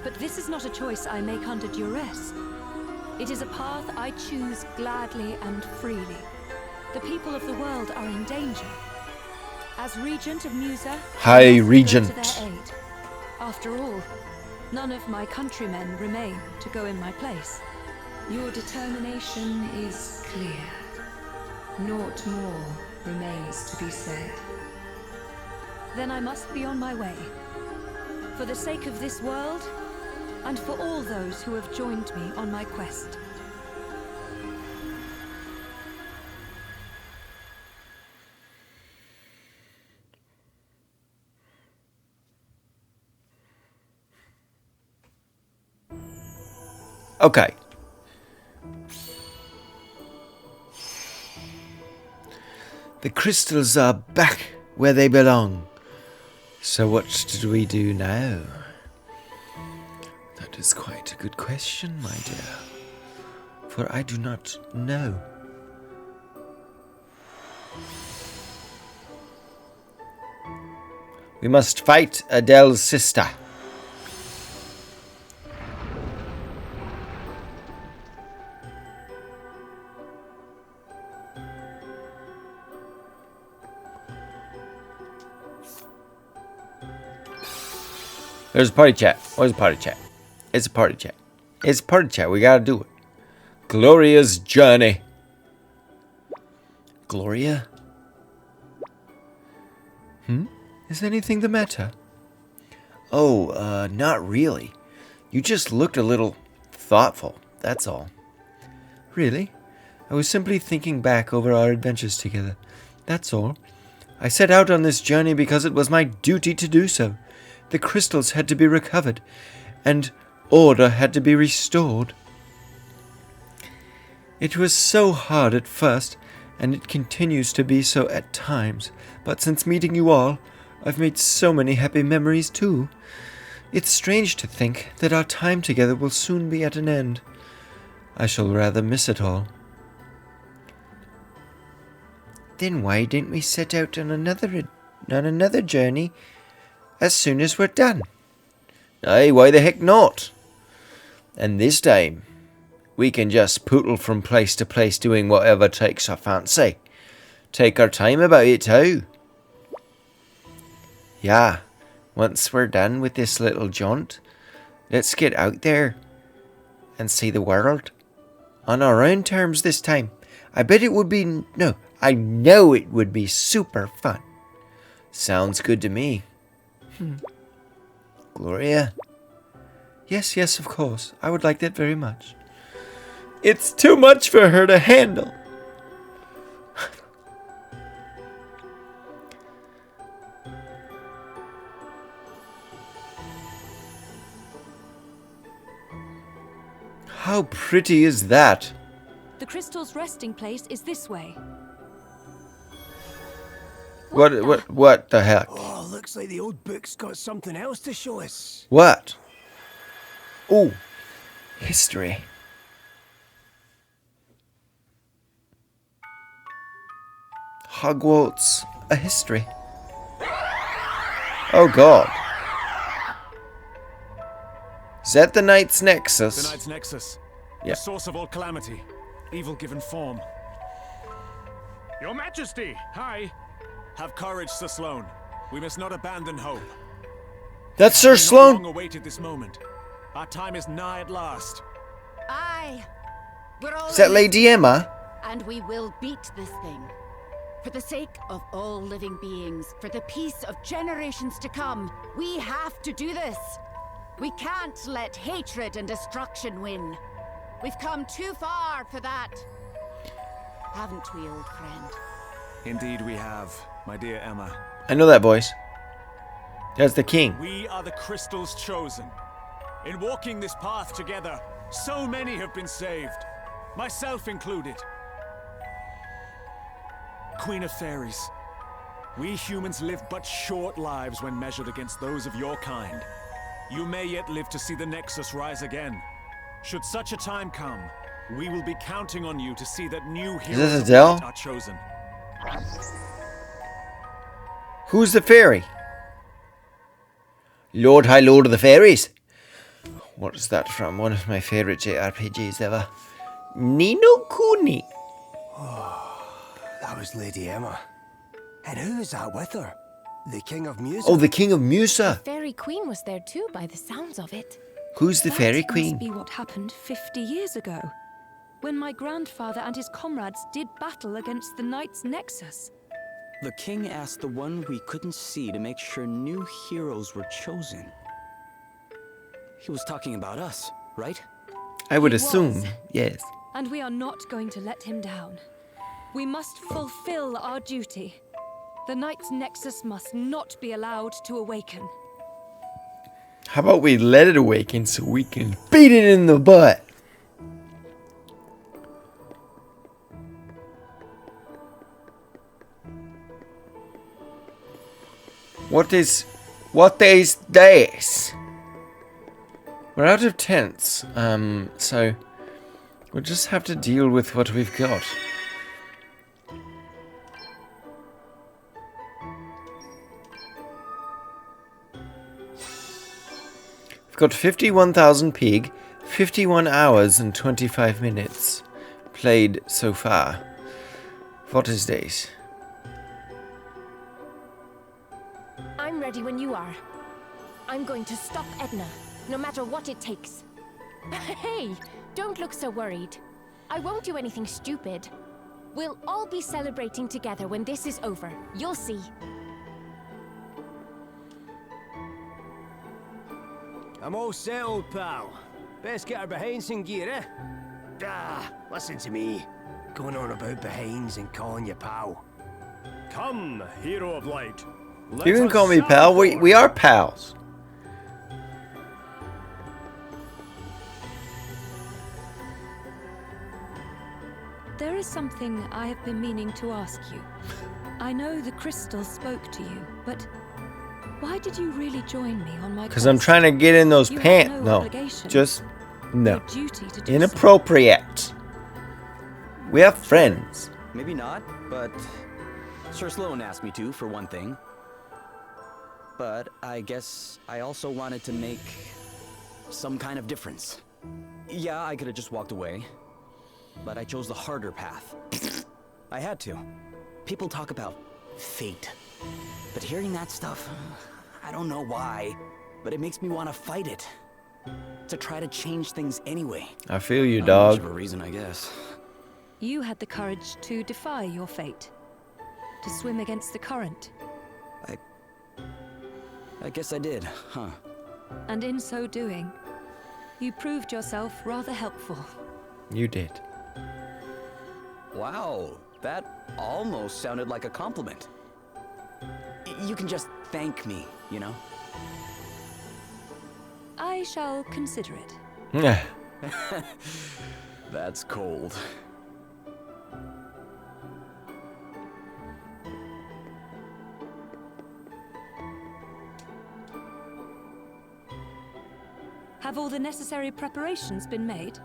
[SPEAKER 2] but this is not a choice I make under duress. It is a path I choose gladly and freely. The people of the world are in danger. As Regent of Musa,
[SPEAKER 1] High
[SPEAKER 2] I must go
[SPEAKER 1] Regent.
[SPEAKER 2] to their aid. After all, none of my countrymen remain to go in my place.
[SPEAKER 5] Your determination is clear. Naught more remains to be said.
[SPEAKER 2] Then I must be on my way. For the sake of this world, and for all those who have joined me on my quest.
[SPEAKER 1] Okay. The crystals are back where they belong. So what do we do now? That is quite a good question, my dear. For I do not know. We must fight Adele's sister. There's a party chat. Where's a party chat? It's a party chat. It's a party chat. We gotta do it. Gloria's journey. Gloria? Is anything the matter? Oh, not really. You just looked a little thoughtful, that's all. Really? I was simply thinking back over our adventures together. That's all. I set out on this journey because it was my duty to do so. The crystals had to be recovered, and order had to be restored. It was so hard at first, and it continues to be so at times, but since meeting you all, I've made so many happy memories too. It's strange to think that our time together will soon be at an end. I shall rather miss it all. Then why didn't we set out on another journey as soon as we're done? Aye, why the heck not? And this time, we can just pootle from place to place doing whatever takes our fancy. Take our time about it too. Yeah, once we're done with this little jaunt, let's get out there and see the world. On our own terms this time. I bet it would be... No, I know it would be super fun. Sounds good to me. Gloria? Yes, yes, of course. I would like that very much. It's too much for her to handle. How pretty is that?
[SPEAKER 2] The crystal's resting place is this way.
[SPEAKER 1] What the heck?
[SPEAKER 3] Oh, looks like the old book's got something else to show us.
[SPEAKER 1] What? Oh, history. Hogwarts, a history. Oh God. Is that the Knight's Nexus?
[SPEAKER 3] The Knight's Nexus.
[SPEAKER 1] Yeah.
[SPEAKER 3] The source of all calamity. Evil given form. Your Majesty! Hi! Have courage, Sir Sloane. We must not abandon hope.
[SPEAKER 1] That's Sir
[SPEAKER 3] We not
[SPEAKER 1] Sloane.
[SPEAKER 3] long awaited this moment. Our time is nigh at last.
[SPEAKER 4] Aye. We're all
[SPEAKER 1] Is that
[SPEAKER 4] in
[SPEAKER 1] Lady Emma?
[SPEAKER 4] and we will beat this thing. For the sake of all living beings, for the peace of generations to come, we have to do this. We can't let hatred and destruction win. We've come too far for that. haven't we, old friend?
[SPEAKER 3] Indeed we have, my dear Emma.
[SPEAKER 1] I know that voice. That's the king.
[SPEAKER 3] We are the Crystal's chosen. In walking this path together, so many have been saved, myself included. Queen of Fairies, we humans live but short lives when measured against those of your kind. You may yet live to see the Nexus rise again. Should such a time come, we will be counting on you to see that new
[SPEAKER 1] this
[SPEAKER 3] heroes of
[SPEAKER 1] Adele?
[SPEAKER 3] light are chosen.
[SPEAKER 1] Who's the fairy? Lord High Lord of the Fairies. What is that from? One of my favorite JRPGs ever. Ni no Kuni.
[SPEAKER 6] That was Lady Emma. And who is that with her? The King of Music?
[SPEAKER 1] Oh, the King of Musa.
[SPEAKER 7] Fairy Queen was there too, by the sounds of it.
[SPEAKER 1] Who's the Fairy
[SPEAKER 2] That
[SPEAKER 1] Queen?
[SPEAKER 2] must be what happened 50 years ago, when my grandfather and his comrades did battle against the Knights Nexus.
[SPEAKER 8] The king asked the one we couldn't see to make sure new heroes were chosen. He was talking about us, right?
[SPEAKER 1] I would
[SPEAKER 2] He
[SPEAKER 1] assume,
[SPEAKER 2] was.
[SPEAKER 1] yes.
[SPEAKER 2] And we are not going to let him down. We must fulfill our duty. The Knights Nexus must not be allowed to awaken.
[SPEAKER 1] How about we let it awaken so we can beat it in the butt? What is this? We're out of tents, so we'll just have to deal with what we've got. We've got 51,000 pig, 51 hours and 25 minutes played so far. What is this?
[SPEAKER 7] I'm ready when you are. I'm going to stop Edna, no matter what it takes. Hey, don't look so worried. I won't do anything stupid. We'll all be celebrating together when this is over. You'll see.
[SPEAKER 6] I'm all settled, pal. Best get her behinds in gear, eh? Listen to me. Going on about behinds and calling you pal.
[SPEAKER 3] Come, hero of light.
[SPEAKER 1] You can call me pal. We are pals.
[SPEAKER 2] There is something I have been meaning to ask you. I know the crystal spoke to you, but why did you really join me on my
[SPEAKER 1] Because I'm
[SPEAKER 2] quest?
[SPEAKER 1] trying to get in those
[SPEAKER 2] You have
[SPEAKER 1] pants.
[SPEAKER 2] no
[SPEAKER 1] No,
[SPEAKER 2] obligation.
[SPEAKER 1] just no.
[SPEAKER 2] Your duty to do
[SPEAKER 1] Inappropriate. We have friends.
[SPEAKER 8] Maybe not, but Sir Sloan asked me to, for one thing. But I guess I also wanted to make some kind of difference. Yeah, I could have just walked away, but I chose the harder path. I had to. People talk about fate, but hearing that stuff, I don't know why, but it makes me want to fight it. To try to change things anyway.
[SPEAKER 1] I feel you,
[SPEAKER 8] Not much
[SPEAKER 1] dog.
[SPEAKER 8] of a reason, I guess.
[SPEAKER 2] You had the courage to defy your fate, to swim against the current,
[SPEAKER 8] I guess I did, huh?
[SPEAKER 2] and in so doing, you proved yourself rather helpful.
[SPEAKER 1] You did.
[SPEAKER 8] Wow, that almost sounded like a compliment. You can just thank me, you know?
[SPEAKER 2] I shall consider it.
[SPEAKER 1] Yeah.
[SPEAKER 8] That's cold.
[SPEAKER 2] Have all the necessary preparations been made?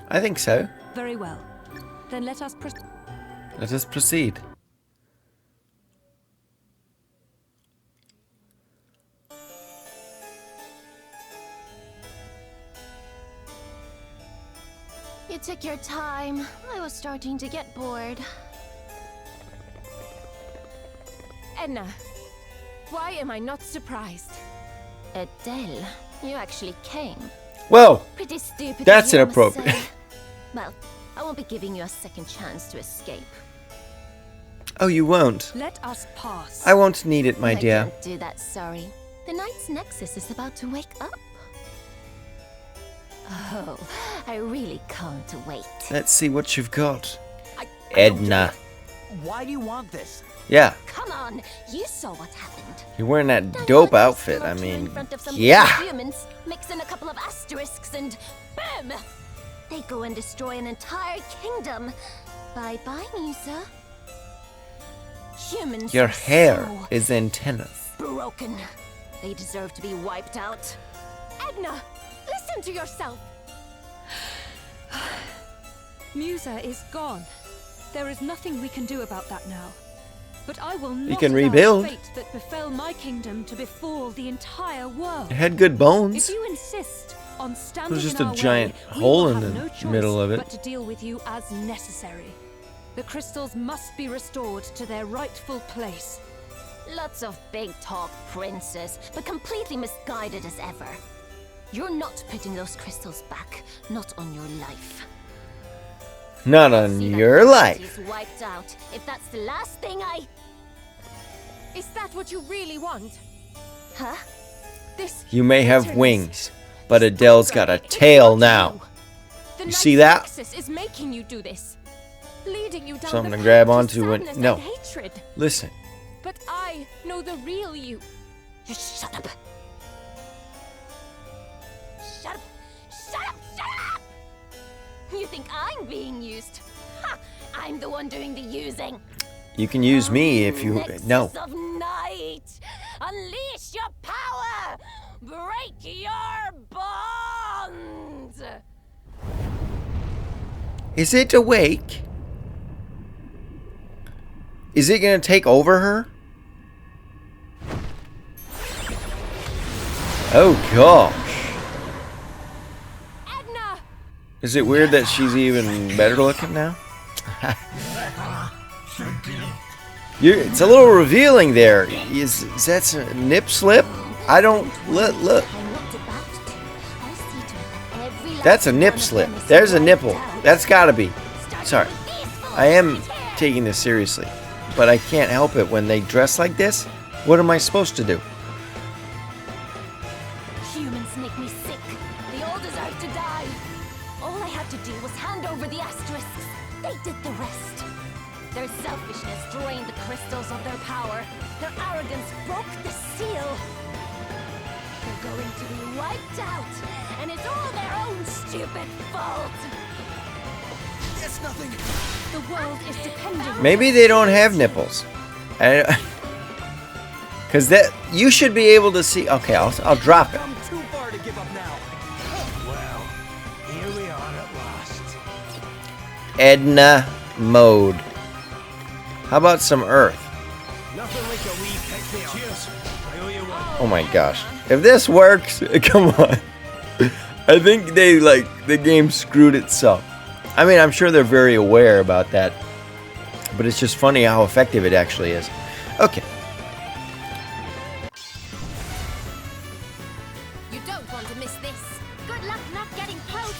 [SPEAKER 1] I think so.
[SPEAKER 2] Very well. Then let us proceed.
[SPEAKER 1] Let us proceed.
[SPEAKER 7] You took your time. I was starting to get bored. Edna, why am I not surprised? Adele, you actually came.
[SPEAKER 1] Well,
[SPEAKER 7] Pretty stupid.
[SPEAKER 1] That's
[SPEAKER 7] of you, I must
[SPEAKER 1] inappropriate.
[SPEAKER 7] say. Well, I won't be giving you a second chance to escape.
[SPEAKER 1] oh, you won't.
[SPEAKER 2] Let us pass.
[SPEAKER 1] I won't need it, my
[SPEAKER 7] I
[SPEAKER 1] dear.
[SPEAKER 7] can't do that, sorry. The Knight's Nexus is about to wake up. Oh, I really can't wait.
[SPEAKER 1] Let's see what you've got.
[SPEAKER 8] I
[SPEAKER 1] Edna.
[SPEAKER 8] Why do you want this?
[SPEAKER 1] Yeah,
[SPEAKER 7] Come on, you saw what happened.
[SPEAKER 1] you're wearing that
[SPEAKER 7] Don't
[SPEAKER 1] dope
[SPEAKER 7] you
[SPEAKER 1] outfit. I
[SPEAKER 7] slaughter
[SPEAKER 1] mean,
[SPEAKER 7] in front of some
[SPEAKER 1] yeah.
[SPEAKER 7] humans, mix in a couple of asterisks, and boom! They go and destroy an entire kingdom. Bye-bye, Musa. Humans
[SPEAKER 1] Your
[SPEAKER 7] are
[SPEAKER 1] hair
[SPEAKER 7] so
[SPEAKER 1] is antennas.
[SPEAKER 7] broken. They deserve to be wiped out. Edna, listen to yourself.
[SPEAKER 2] Musa is gone. There is nothing we can do about that now. But I will not
[SPEAKER 1] can
[SPEAKER 2] allow
[SPEAKER 1] rebuild.
[SPEAKER 2] the fate that befell my kingdom to befall the entire world.
[SPEAKER 1] It had good
[SPEAKER 2] If
[SPEAKER 1] bones.
[SPEAKER 2] you insist on standing
[SPEAKER 1] There's just
[SPEAKER 2] in
[SPEAKER 1] a
[SPEAKER 2] our
[SPEAKER 1] giant
[SPEAKER 2] way, we
[SPEAKER 1] hole
[SPEAKER 2] will
[SPEAKER 1] in
[SPEAKER 2] have
[SPEAKER 1] the
[SPEAKER 2] no choice
[SPEAKER 1] middle of it.
[SPEAKER 2] But to deal with you as necessary. The crystals must be restored to their rightful place.
[SPEAKER 7] Lots of big talk, princess, but completely misguided as ever. You're not putting those crystals back, not on your life.
[SPEAKER 1] Not on
[SPEAKER 7] See that
[SPEAKER 1] your
[SPEAKER 7] humanity
[SPEAKER 1] life.
[SPEAKER 7] is wiped out. If that's the last thing I...
[SPEAKER 5] Is that what you really want?
[SPEAKER 7] Huh?
[SPEAKER 5] This
[SPEAKER 1] You may have
[SPEAKER 5] bitterness,
[SPEAKER 1] wings, but Adele's got a
[SPEAKER 5] it's
[SPEAKER 1] tail
[SPEAKER 5] not
[SPEAKER 1] now.
[SPEAKER 5] you. The
[SPEAKER 1] You see
[SPEAKER 5] Knight's
[SPEAKER 1] that?
[SPEAKER 5] Nexus is making you do this. Leading you down
[SPEAKER 1] Something
[SPEAKER 5] the
[SPEAKER 1] to grab
[SPEAKER 5] path
[SPEAKER 1] onto when-
[SPEAKER 5] sadness
[SPEAKER 1] no.
[SPEAKER 5] and hatred.
[SPEAKER 1] Listen,
[SPEAKER 5] But I know the real you.
[SPEAKER 7] Just shut up. Shut up! Shut up! Shut up! You think I'm being used? Ha! I'm the one doing the using.
[SPEAKER 1] you can use me if you...
[SPEAKER 7] Nexus
[SPEAKER 1] No.
[SPEAKER 7] of night! Unleash your power! Break your bonds!
[SPEAKER 1] Is it awake? Is it gonna take over her? Oh gosh.
[SPEAKER 5] Edna!
[SPEAKER 1] Is it weird that she's even better looking now? It's a little revealing there. Is that a nip slip? I don't... Look.
[SPEAKER 7] I'm not about to. I'll see to it that every last
[SPEAKER 1] That's a
[SPEAKER 7] one
[SPEAKER 1] nip
[SPEAKER 7] of
[SPEAKER 1] slip.
[SPEAKER 7] them is
[SPEAKER 1] There's a
[SPEAKER 7] wiped
[SPEAKER 1] nipple.
[SPEAKER 7] out.
[SPEAKER 1] That's gotta be.
[SPEAKER 7] Starting
[SPEAKER 1] Sorry.
[SPEAKER 7] with these fools
[SPEAKER 1] I am
[SPEAKER 7] right here.
[SPEAKER 1] taking this seriously. But I can't help it when they dress like this. What am I supposed to do?
[SPEAKER 7] Humans make me sick. They all deserve to die. All I had to do was hand over the asterisks. They did the rest. Their selfishness drained the crystals of their power. Their arrogance broke the seal. They're going to be wiped out, and it's all their own stupid fault.
[SPEAKER 8] It's nothing.
[SPEAKER 2] The world is depending.
[SPEAKER 1] Maybe they don't have nipples. Because that... You should be able to see... Okay, I'll drop it.
[SPEAKER 8] Come too far to give up now.
[SPEAKER 6] Well, here we are at last.
[SPEAKER 1] Edna mode. How about some earth?
[SPEAKER 6] Nothing like a wee pick-me-up. Cheers. I owe you one.
[SPEAKER 1] Oh my gosh. If this works, come on. I think they, like, the game screwed itself. I mean, I'm sure they're very aware about that. But it's just funny how effective it actually is. Okay.
[SPEAKER 7] You don't want to miss this. Good luck not getting close.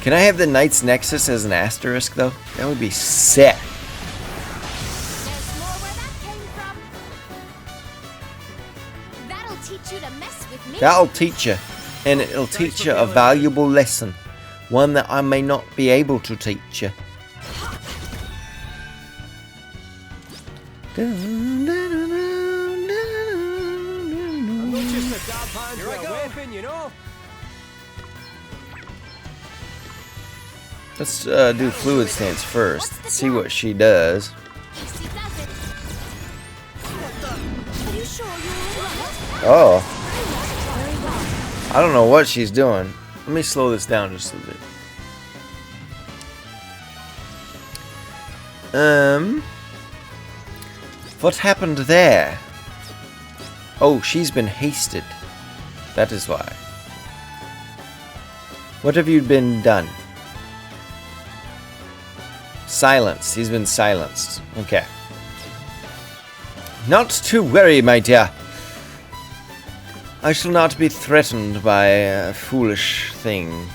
[SPEAKER 1] Can I have the Knight's Nexus as an asterisk, though? That would be sick.
[SPEAKER 7] There's more where that came from. That'll teach you to mess with me.
[SPEAKER 1] That'll teach you. And it'll teach you a valuable lesson. One that I may not be able to teach you.
[SPEAKER 6] I'm not just a dab hand
[SPEAKER 8] Here I
[SPEAKER 6] with a
[SPEAKER 8] go.
[SPEAKER 6] weapon, you know?
[SPEAKER 1] Let's do fluid stance first. See what she does.
[SPEAKER 7] Yes, he does it. Are you sure you're all right?
[SPEAKER 1] Oh,
[SPEAKER 7] Very well.
[SPEAKER 1] I don't know what she's doing. Let me slow this down just a bit. What happened there? Oh, she's been hasted. That is why. What have you been done? Silenced. He's been silenced. Okay. Not to worry, my dear. I shall not be threatened by a foolish thing.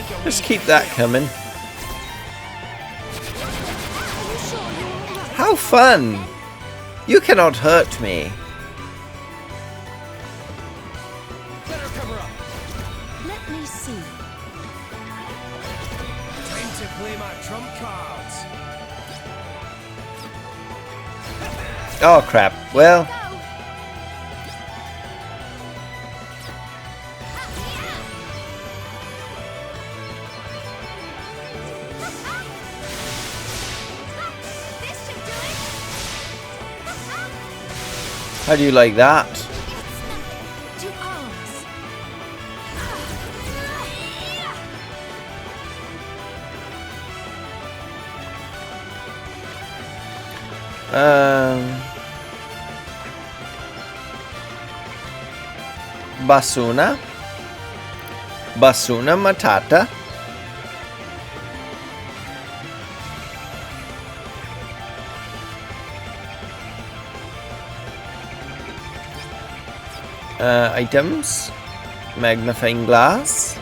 [SPEAKER 6] like a
[SPEAKER 1] Just
[SPEAKER 6] wee
[SPEAKER 1] keep that coming. How fun! You cannot hurt me.
[SPEAKER 6] better cover up.
[SPEAKER 2] Let me see.
[SPEAKER 6] Time to play my trump cards.
[SPEAKER 1] Oh crap. Well,
[SPEAKER 7] This should do it!
[SPEAKER 1] how do you like that?
[SPEAKER 7] To arms!
[SPEAKER 1] Basuna. Basuna Matata. Items. Magnifying glass.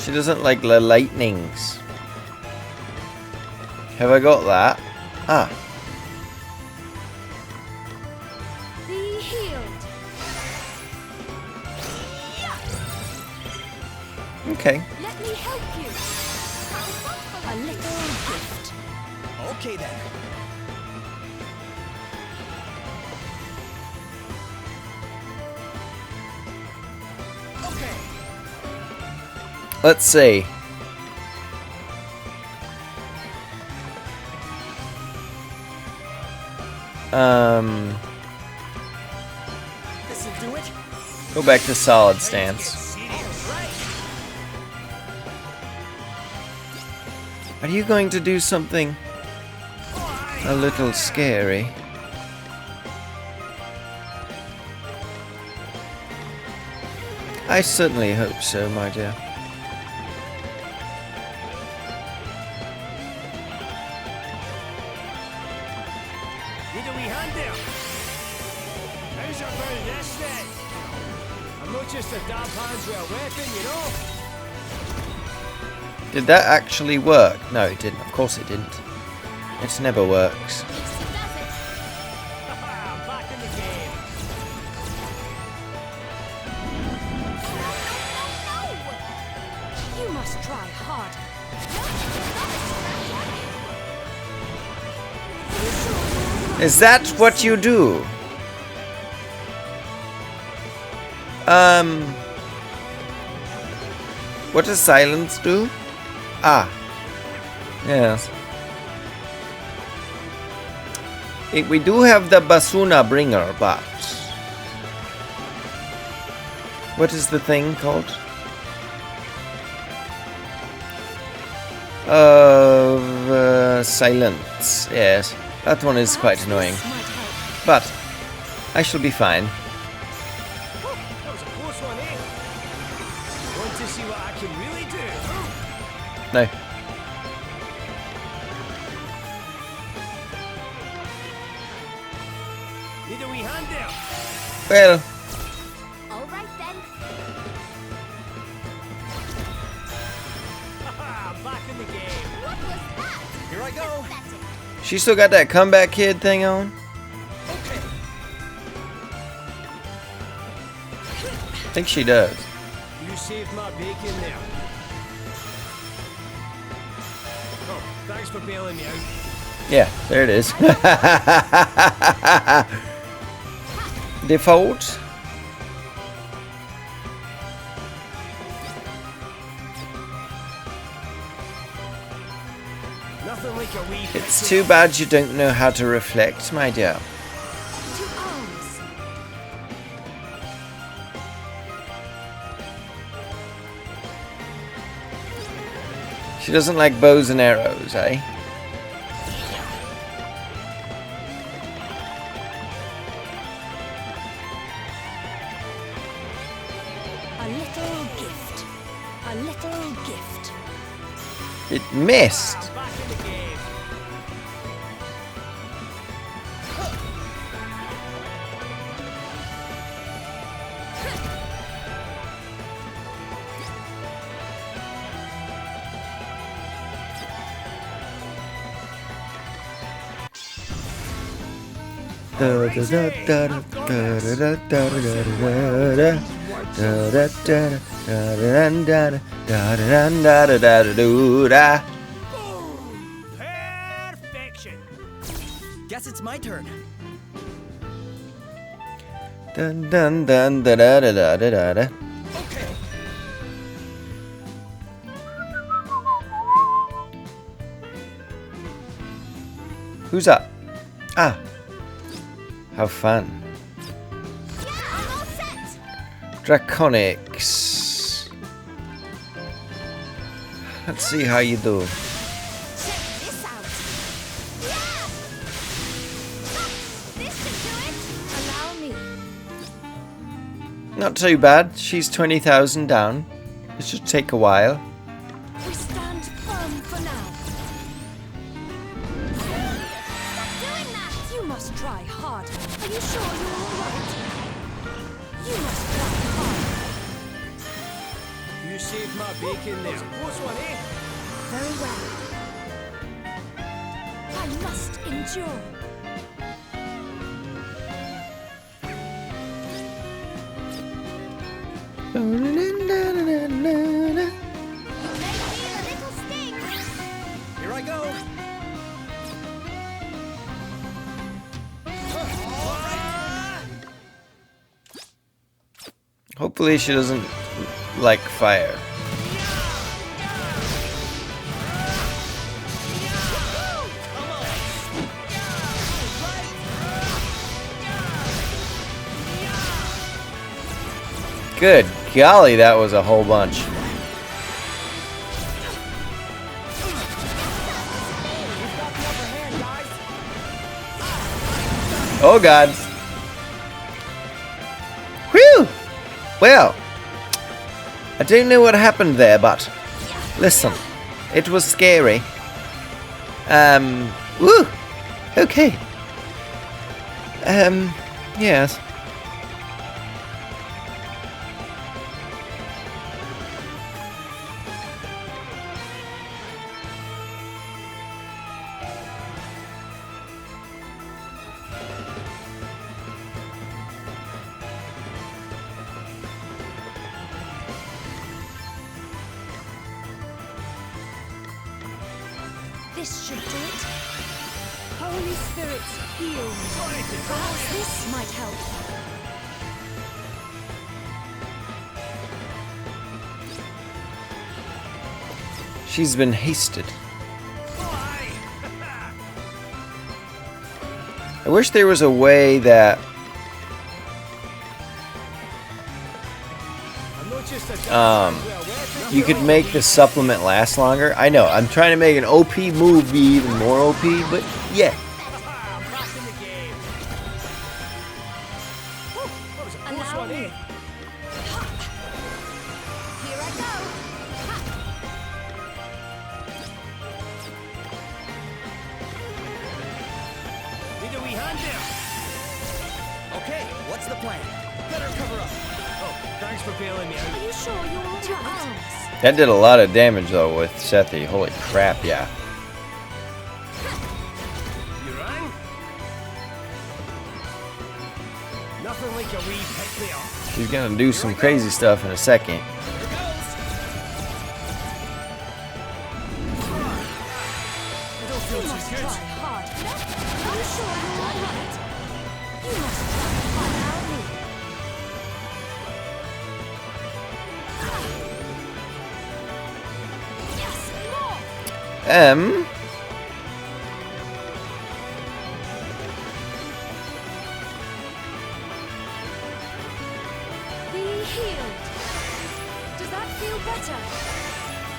[SPEAKER 1] She doesn't like the lightnings. Have I got that? Ah.
[SPEAKER 2] Be healed.
[SPEAKER 1] Okay.
[SPEAKER 2] Let me help you. A little gift.
[SPEAKER 8] Okay then.
[SPEAKER 6] Okay.
[SPEAKER 1] Let's see.
[SPEAKER 6] This'll do it.
[SPEAKER 1] Go back to solid stance.
[SPEAKER 6] Serious, right?
[SPEAKER 1] Are you going to do something a little scary? I certainly hope so, my dear.
[SPEAKER 6] Need a wee hand there. How's about this then? I'm not just a dab hands with a weapon, you know?
[SPEAKER 1] Did that actually work? No, it didn't. Of course it didn't. It never works.
[SPEAKER 6] I'm back in the game.
[SPEAKER 2] You must try harder.
[SPEAKER 1] Is that what you do? What does silence do? Ah. Yes. We do have the Basuna Bringer, but... What is the thing called? Silence. Yes. That one is quite annoying. But I shall be fine.
[SPEAKER 6] Oh, that was a close one, eh? Want to see what I can really do?
[SPEAKER 1] No.
[SPEAKER 6] Need a wee hand there.
[SPEAKER 1] Well,
[SPEAKER 7] All right then.
[SPEAKER 6] Haha, I'm back in the game.
[SPEAKER 7] What was that?
[SPEAKER 8] Here I go.
[SPEAKER 7] Pathetic.
[SPEAKER 1] she still got that comeback kid thing on?
[SPEAKER 6] Okay.
[SPEAKER 1] I think she does.
[SPEAKER 6] You saved my bacon there. Oh, thanks for bailing me out.
[SPEAKER 1] Yeah, there it is. Default.
[SPEAKER 6] Nothing like a wee
[SPEAKER 1] It's too bad you don't know how to reflect, my dear.
[SPEAKER 2] To arms.
[SPEAKER 1] She doesn't like bows and arrows, eh?
[SPEAKER 2] A little gift. A little gift.
[SPEAKER 1] It missed.
[SPEAKER 6] back in the game. Perfection.
[SPEAKER 8] Guess it's my turn.
[SPEAKER 1] Dun dun dun da da da da da da.
[SPEAKER 8] Okay.
[SPEAKER 1] Who's up? Ah. How fun. Draconics. Let's see how you do.
[SPEAKER 7] Check this out. Yeah! This should do it. Allow me.
[SPEAKER 1] Not too bad. She's 20,000 down. It should take a while.
[SPEAKER 2] We stand firm for now.
[SPEAKER 7] Stop doing that.
[SPEAKER 2] You must try harder. Are you sure you're all right? You must try harder.
[SPEAKER 6] You saved my bacon there. Close one, eh?
[SPEAKER 2] Very well. I must endure.
[SPEAKER 7] May feel a little sting.
[SPEAKER 8] Here I go.
[SPEAKER 1] Hopefully she doesn't like fire. Good golly, that was a whole bunch. Oh god. Whew! Well, I don't know what happened there, but listen, it was scary. Woo! Okay. Yes.
[SPEAKER 2] This should do it. Holy Spirits, heal me. Perhaps this might help.
[SPEAKER 1] She's been hasted. I wish there was a way that you could make the supplement last longer. I know, I'm trying to make an OP move be even more OP, but yeah.
[SPEAKER 7] Allow me. Here I go.
[SPEAKER 6] Need a wee hand there.
[SPEAKER 8] Okay, what's the plan? Better cover up.
[SPEAKER 6] Oh, thanks for bailing me out.
[SPEAKER 2] Are you sure you're all right?
[SPEAKER 1] That did a lot of damage though with Sethi. Holy crap, yeah.
[SPEAKER 6] You rang? Nothing like a wee pick me up.
[SPEAKER 1] She's gonna do some crazy stuff in a second.
[SPEAKER 6] I don't feel
[SPEAKER 2] You
[SPEAKER 6] too
[SPEAKER 2] must
[SPEAKER 6] good.
[SPEAKER 2] try harder. Are you sure you're all right? You must try harder.
[SPEAKER 7] Yes, more.
[SPEAKER 2] Be healed. Does that feel better?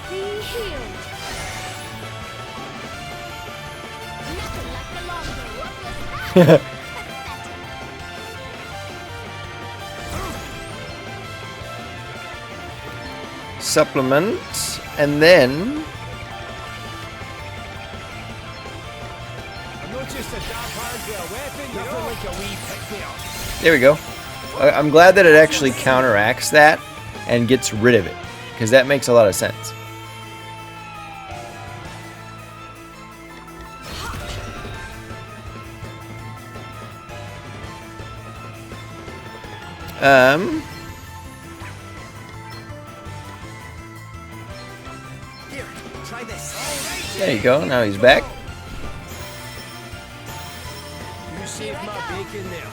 [SPEAKER 2] Be healed.
[SPEAKER 7] Nothing like the long game. What was that?
[SPEAKER 1] Supplement, and then
[SPEAKER 6] I'm not just a dab hand with a weapon, nothing like a wee pick me up.
[SPEAKER 1] there we go. I'm glad that it actually counteracts that and gets rid of it, because that makes a lot of sense.
[SPEAKER 6] Here, try this.
[SPEAKER 1] There you go. Now he's back.
[SPEAKER 6] You saved my bacon there.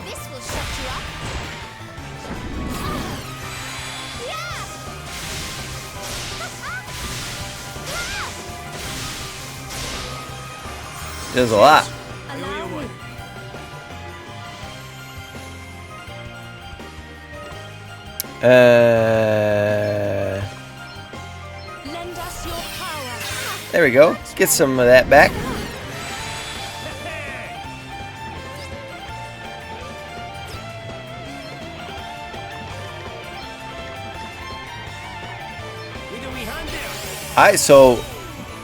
[SPEAKER 7] This will shut you up.
[SPEAKER 1] Does a lot.
[SPEAKER 2] Allow me. Lend us your power.
[SPEAKER 1] There we go. Let's get some of that back.
[SPEAKER 6] Need a wee hand there.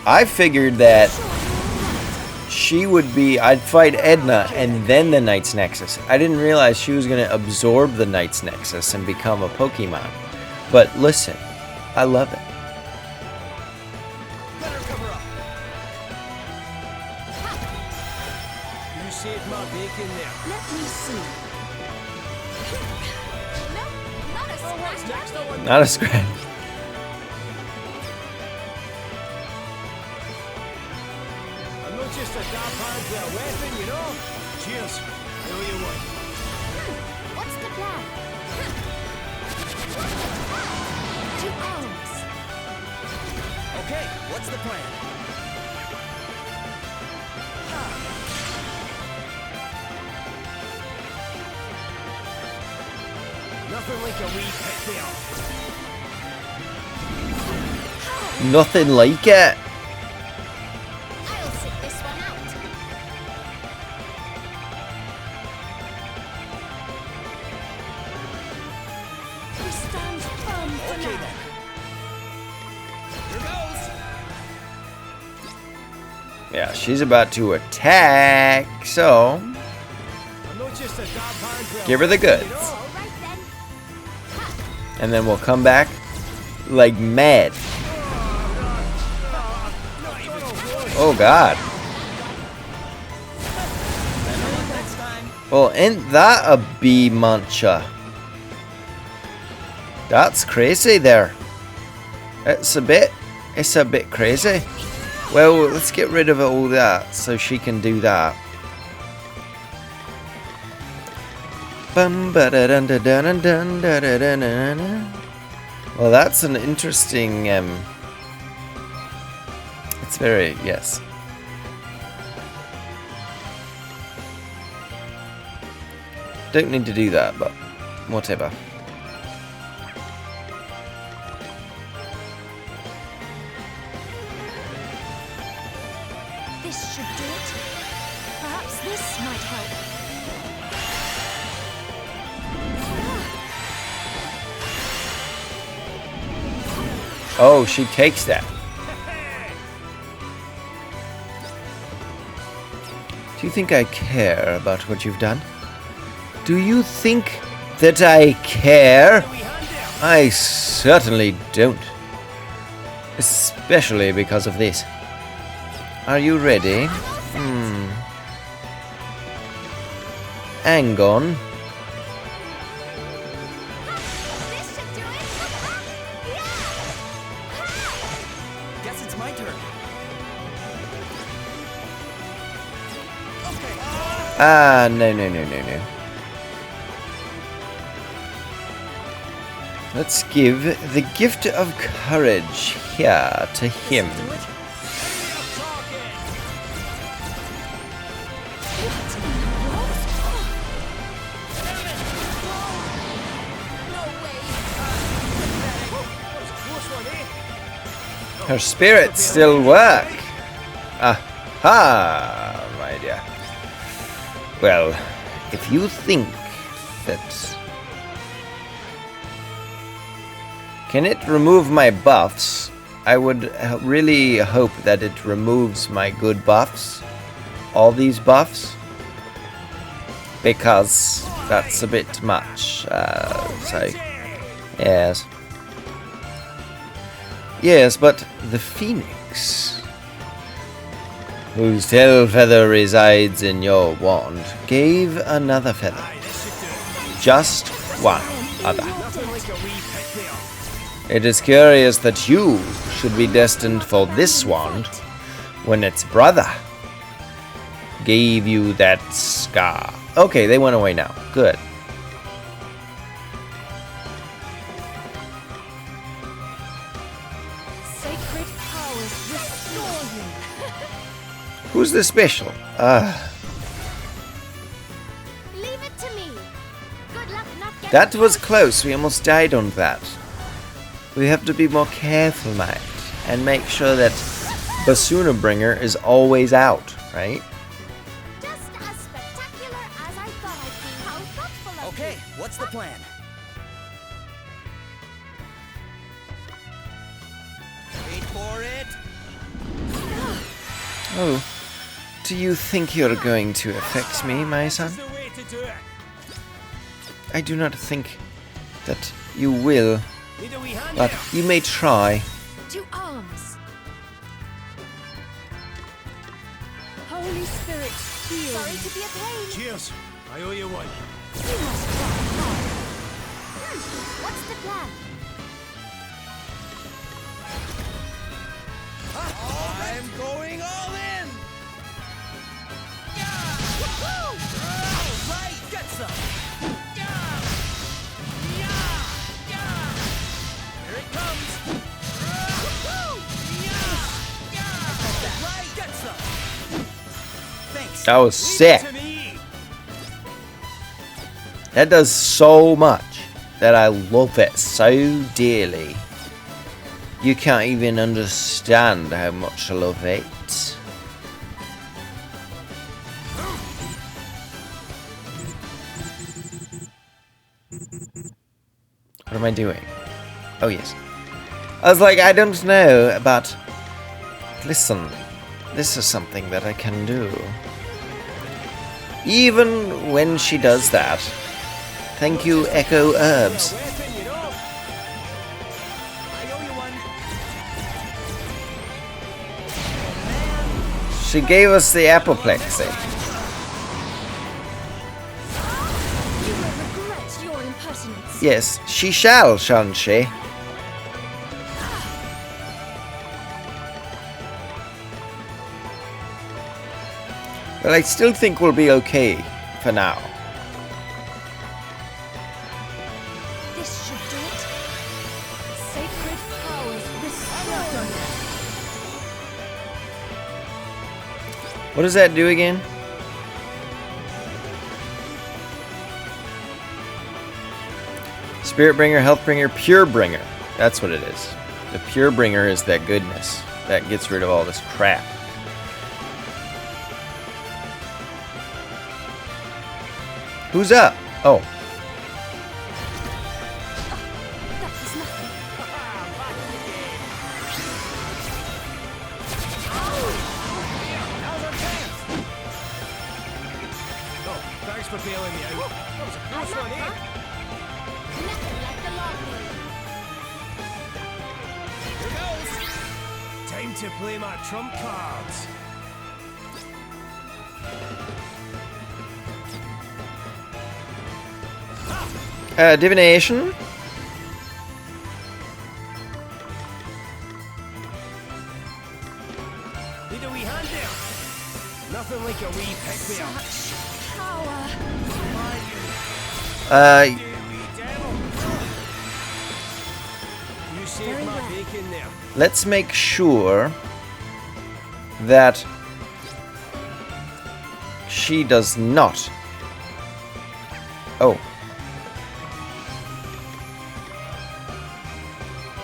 [SPEAKER 1] I figured that she would be, I'd fight Edna and then the Knight's Nexus. I didn't realize she was going to absorb the Knight's Nexus and become a Pokemon. But listen, I love it.
[SPEAKER 6] Let her cover up. You saved my bacon there.
[SPEAKER 2] Let me see.
[SPEAKER 6] Oh, what's next? I want
[SPEAKER 1] Not a scratch.
[SPEAKER 6] I'm not just a daft hand with a weapon, you know. Cheers. I know you would.
[SPEAKER 7] What's the plan? To arms.
[SPEAKER 8] Okay, what's the plan?
[SPEAKER 6] Nothing like a wee pet there.
[SPEAKER 1] Nothing like it.
[SPEAKER 7] I'll sit this one out.
[SPEAKER 2] We stand firm for now.
[SPEAKER 6] Here goes.
[SPEAKER 1] Yeah, she's about to attack, so
[SPEAKER 6] I'm not just a daft hand with a
[SPEAKER 1] give her the
[SPEAKER 6] weapon, you
[SPEAKER 1] goods.
[SPEAKER 6] know.
[SPEAKER 7] All right then.
[SPEAKER 1] And then we'll come back like mad. Oh God. Well, ain't that a bee muncher? That's crazy there. It's a bit crazy. Well, let's get rid of all that so she can do that. Bum ba da dun da dun dun da da dun dun dun. Well, that's an interesting. It's very yes. Don't need to do that, but whatever.
[SPEAKER 2] This should do it. Perhaps this might help.
[SPEAKER 1] Oh, she takes that. Do you think I care about what you've done? Do you think that I care? I certainly don't. Especially because of this. Are you ready? Angon.
[SPEAKER 7] This should do it.
[SPEAKER 8] Guess it's my turn.
[SPEAKER 1] Ah, no. Let's give the gift of courage here to him. Her spirits still work. Aha, my dear. Well, if you think that... Can it remove my buffs? I would really hope that it removes my good buffs. All these buffs. Because that's a bit much. So Yes. Yes, but the Phoenix, whose tail feather resides in your wand, gave another feather. Just one other. It is curious that you should be destined for this wand when its brother gave you that scar. Okay, they went away now. Good.
[SPEAKER 7] Sacred powers restore you.
[SPEAKER 1] Who's the special?
[SPEAKER 7] Leave it to me. Good luck not getting
[SPEAKER 1] That was close. We almost died on that. We have to be more careful, mate, and make sure that Basunabringer is always out, right?
[SPEAKER 7] just as spectacular as I thought I'd be. How thoughtful of
[SPEAKER 8] Okay, what's the plan? Wait for it.
[SPEAKER 1] Oh, do you think you're going to affect me, my son?
[SPEAKER 6] That's the way to do it.
[SPEAKER 1] I do not think that you will,
[SPEAKER 6] Need a wee hand
[SPEAKER 1] but
[SPEAKER 6] there.
[SPEAKER 1] you may try.
[SPEAKER 7] To arms.
[SPEAKER 2] Holy Spirit, heal
[SPEAKER 7] Sorry
[SPEAKER 2] me.
[SPEAKER 7] to be a pain.
[SPEAKER 6] Cheers. I owe you one.
[SPEAKER 2] You must die.
[SPEAKER 7] What's the plan?
[SPEAKER 8] I'm going all in.
[SPEAKER 7] Woohoo!
[SPEAKER 8] Right, get some. Here it comes. Right, get some. Thanks.
[SPEAKER 1] That was sick.
[SPEAKER 6] To me.
[SPEAKER 1] That does so much that I love it so dearly. You can't even understand how much I love it. What am I doing? Oh, yes. I was like, I don't know, but listen, this is something that I can do. Even when she does that. Thank you, Echo Herbs.
[SPEAKER 6] Weapon, you know.
[SPEAKER 8] I owe you one.
[SPEAKER 1] She gave us the apoplexy.
[SPEAKER 2] You will regret your impertinence.
[SPEAKER 1] Yes, she shall, shan't she? But I still think we'll be okay for now.
[SPEAKER 2] This should do it. Sacred powers restore me.
[SPEAKER 1] What does that do again? Spirit bringer, health bringer, pure bringer. That's what it is. The pure bringer is that goodness that gets rid of all this crap. Who's up? Oh,
[SPEAKER 2] That was nothing.
[SPEAKER 6] Oh, thanks for bailing me out. That was a close one, eh?
[SPEAKER 7] Nothing like the long game.
[SPEAKER 6] Time to play my trump cards.
[SPEAKER 1] divination.
[SPEAKER 6] Need a wee hand there. Nothing like a wee pick-me-up.
[SPEAKER 2] Such power.
[SPEAKER 6] You wee devil. You saved my bacon there.
[SPEAKER 1] Let's make sure that she does not. Oh,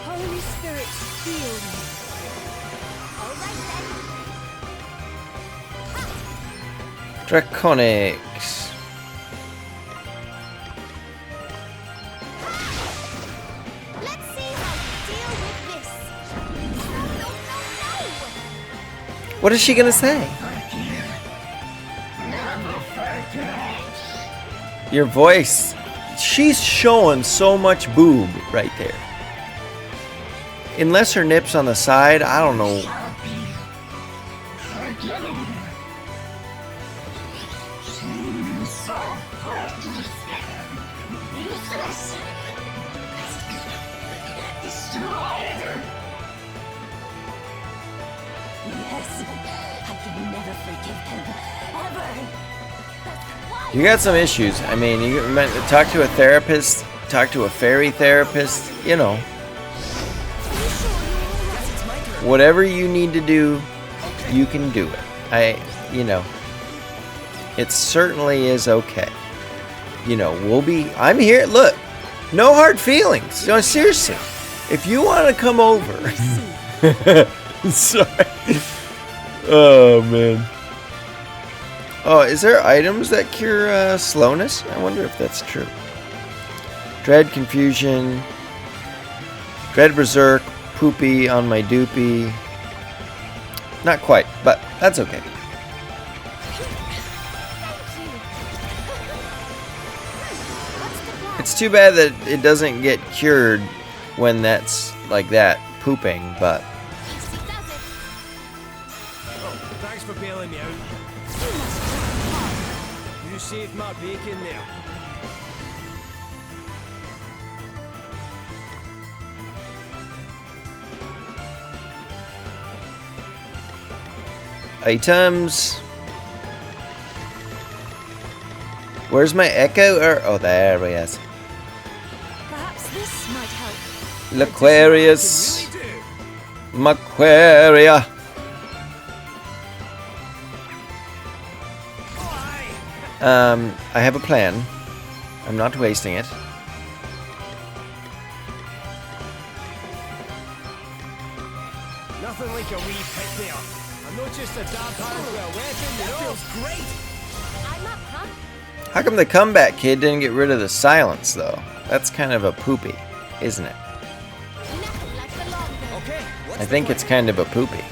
[SPEAKER 2] Holy Spirit, heal me.
[SPEAKER 7] All right then.
[SPEAKER 1] Draconics.
[SPEAKER 7] Let's see how you deal with this. No, no, no,
[SPEAKER 1] What is she gonna say? Your voice she's showing so much boob right there. Unless her nip's on the side, I don't know. You got some issues. I mean, you meant to talk to a therapist, talk to a fairy therapist, you know. Whatever you need to do, you can do it. You know, it certainly is okay. You know, I'm here. Look, no hard feelings. No, seriously. If you want to come over. Sorry. Oh, man. Oh, is there items that cure slowness? I wonder if that's true. Dread, confusion. Dread, berserk. Poopy on my doopy. Not quite, but that's okay. It's too bad that it doesn't get cured when that's like that, pooping, but...
[SPEAKER 6] Thanks for bailing me out. You saved my bacon there.
[SPEAKER 1] Items. Where's my echo? Oh, there he is.
[SPEAKER 2] Perhaps this might help.
[SPEAKER 1] L'Aquarius. Macquaria. I have a plan. I'm not wasting it.
[SPEAKER 6] Nothing like a wee pick there. I'm not just a dab hand with a weapon, you know? Feels great.
[SPEAKER 7] I'm up, huh?
[SPEAKER 1] How come the comeback kid didn't get rid of the silence, though? That's kind of a poopy, isn't it?
[SPEAKER 7] Nothing like the long game.
[SPEAKER 6] Okay,
[SPEAKER 1] I think it's kind of a poopy.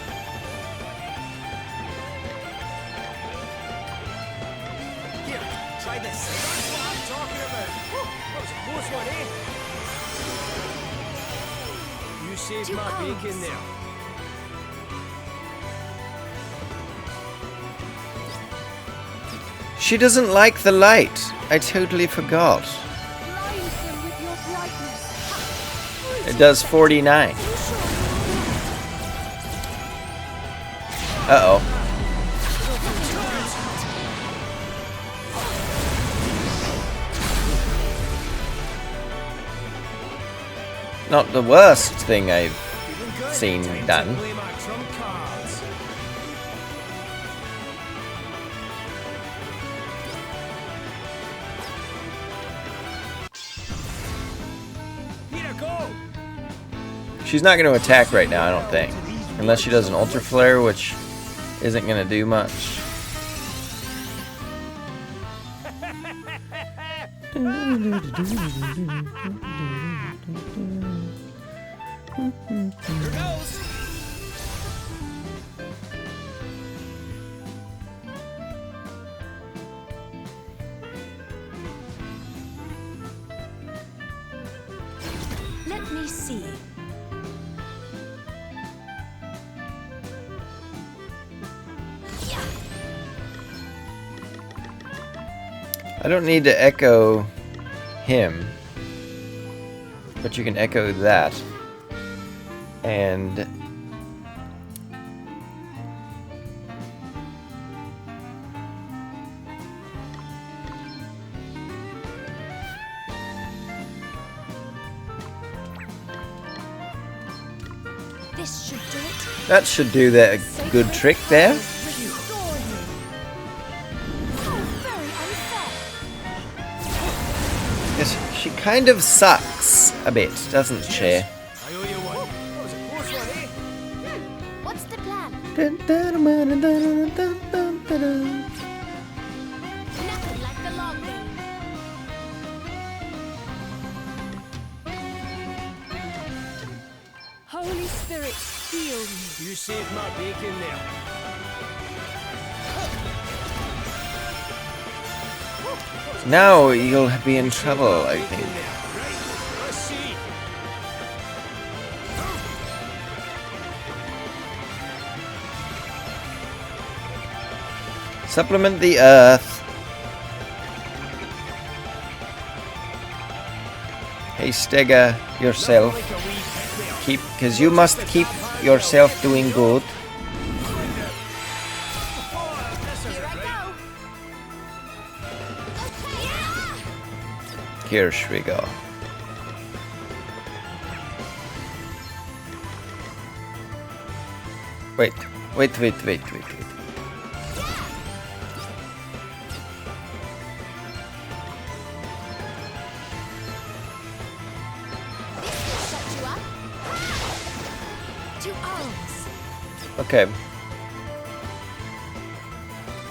[SPEAKER 6] Here, try this. That's what I'm talking about. Whew, that was a close one, eh? You saved my bacon there.
[SPEAKER 1] She doesn't like the light. I totally forgot.
[SPEAKER 2] Blind them with your brightness.
[SPEAKER 1] It does 49. Uh-oh. Not the worst thing I've seen done.
[SPEAKER 6] Play my trump cards. Here I go.
[SPEAKER 1] She's not going to attack right now, I don't think. Unless she does an Ultra Flare, which isn't going to do much.
[SPEAKER 6] Here goes.
[SPEAKER 2] Let me see.
[SPEAKER 1] I don't need to echo him, but you can echo that. And
[SPEAKER 2] This should do it.
[SPEAKER 1] that should do that good trick there.
[SPEAKER 2] Restore him. How very unfair.
[SPEAKER 1] Yes, she kind of sucks a bit, doesn't she?
[SPEAKER 6] I owe you one. That was a close one, eh?
[SPEAKER 7] What's the plan? Nothing like the long game.
[SPEAKER 2] Holy Spirit, heal me.
[SPEAKER 6] You saved my bacon there. That was
[SPEAKER 1] Now you'll be in trouble, I think.
[SPEAKER 6] Let's see.
[SPEAKER 1] Supplement the earth. Hey, Stega, yourself. Keep, because you must keep yourself doing good. Here we go. Wait. Okay.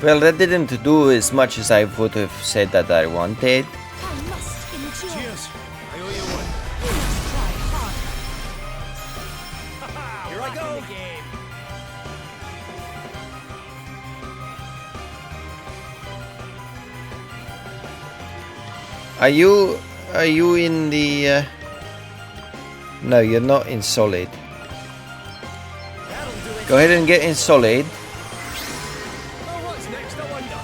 [SPEAKER 1] Well, that didn't do as much as I would have said that I wanted.
[SPEAKER 6] Cheers. I owe you one. Here I go.
[SPEAKER 1] Are you in the No, you're not in solid. Go ahead and get in solid.
[SPEAKER 6] Oh, what's next? I wonder.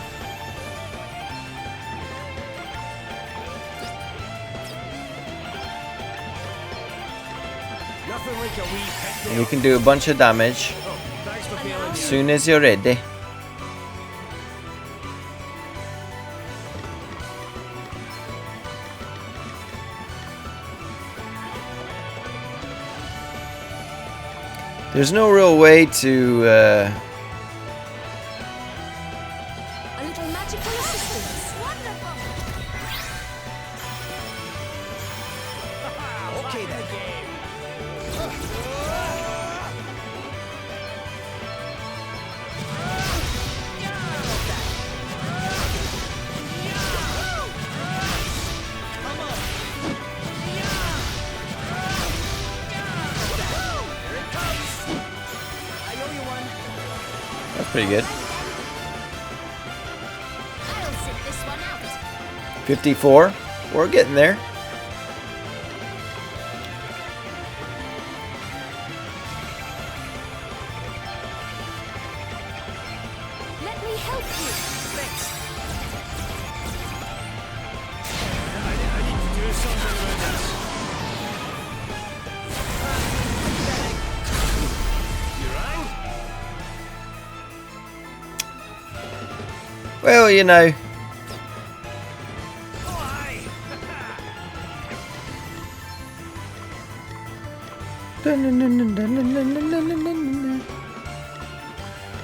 [SPEAKER 6] Nothing like a wee pick
[SPEAKER 1] And you can do a bunch of damage
[SPEAKER 6] Oh, thanks for bailing
[SPEAKER 1] as
[SPEAKER 6] me.
[SPEAKER 1] soon as you're ready. There's no real way to
[SPEAKER 7] A little magical assistance. Wonderful.
[SPEAKER 6] Okay then.
[SPEAKER 1] That's pretty good.
[SPEAKER 7] I'll sit this one out.
[SPEAKER 1] 54. We're getting there.
[SPEAKER 7] Let me help you. Thanks.
[SPEAKER 6] I need to do something about this. You rang?
[SPEAKER 1] Well, you know.
[SPEAKER 6] Oh, aye.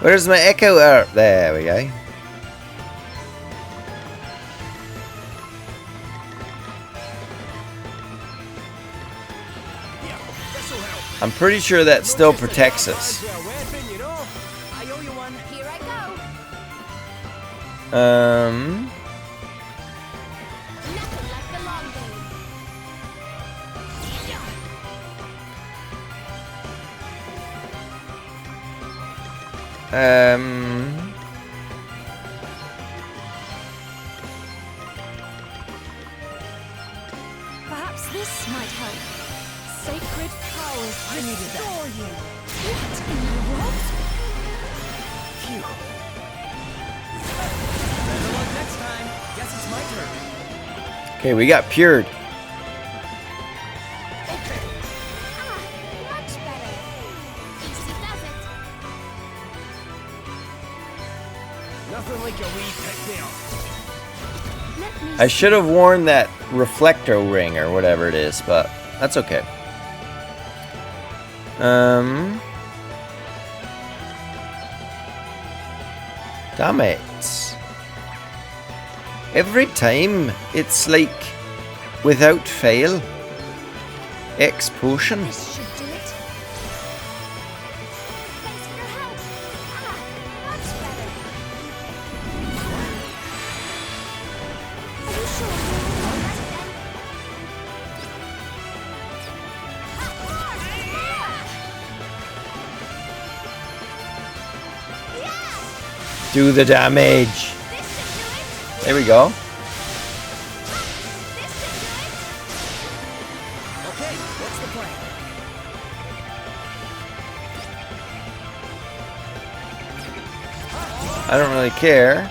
[SPEAKER 1] Where's my echo art? There we go.
[SPEAKER 6] Yeah, this'll help.
[SPEAKER 1] I'm pretty sure that still protects us.
[SPEAKER 6] A weapon, you know? I owe you one.
[SPEAKER 7] Here I go. Nothing like the long game.
[SPEAKER 2] Perhaps this might help. Sacred powers restore you. What in the world?
[SPEAKER 8] Phew. Better luck next time. Guess it's my turn.
[SPEAKER 1] Okay, we got pured.
[SPEAKER 7] Much better. Easy does it.
[SPEAKER 6] Nothing like a wee pick me up.
[SPEAKER 7] Let me
[SPEAKER 1] I should have worn that reflector ring or whatever it is, but that's okay. Damn it. Every time it's like without fail. X potion.
[SPEAKER 7] This should do it. Thanks for your help. Much better. Are you sure you're all right then? Of course! Yeah!
[SPEAKER 1] Do the damage.
[SPEAKER 7] This should do it.
[SPEAKER 1] There we go.
[SPEAKER 6] Okay, what's the plan?
[SPEAKER 1] I don't really care.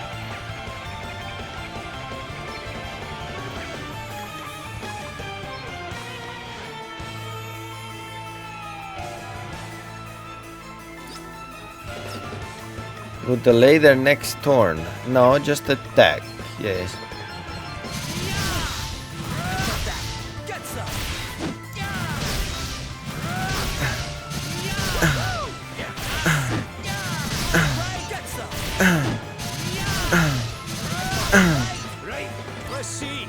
[SPEAKER 1] Will delay their next turn. No, just attack. Yes.
[SPEAKER 6] Get some! Get some! Right, let's see.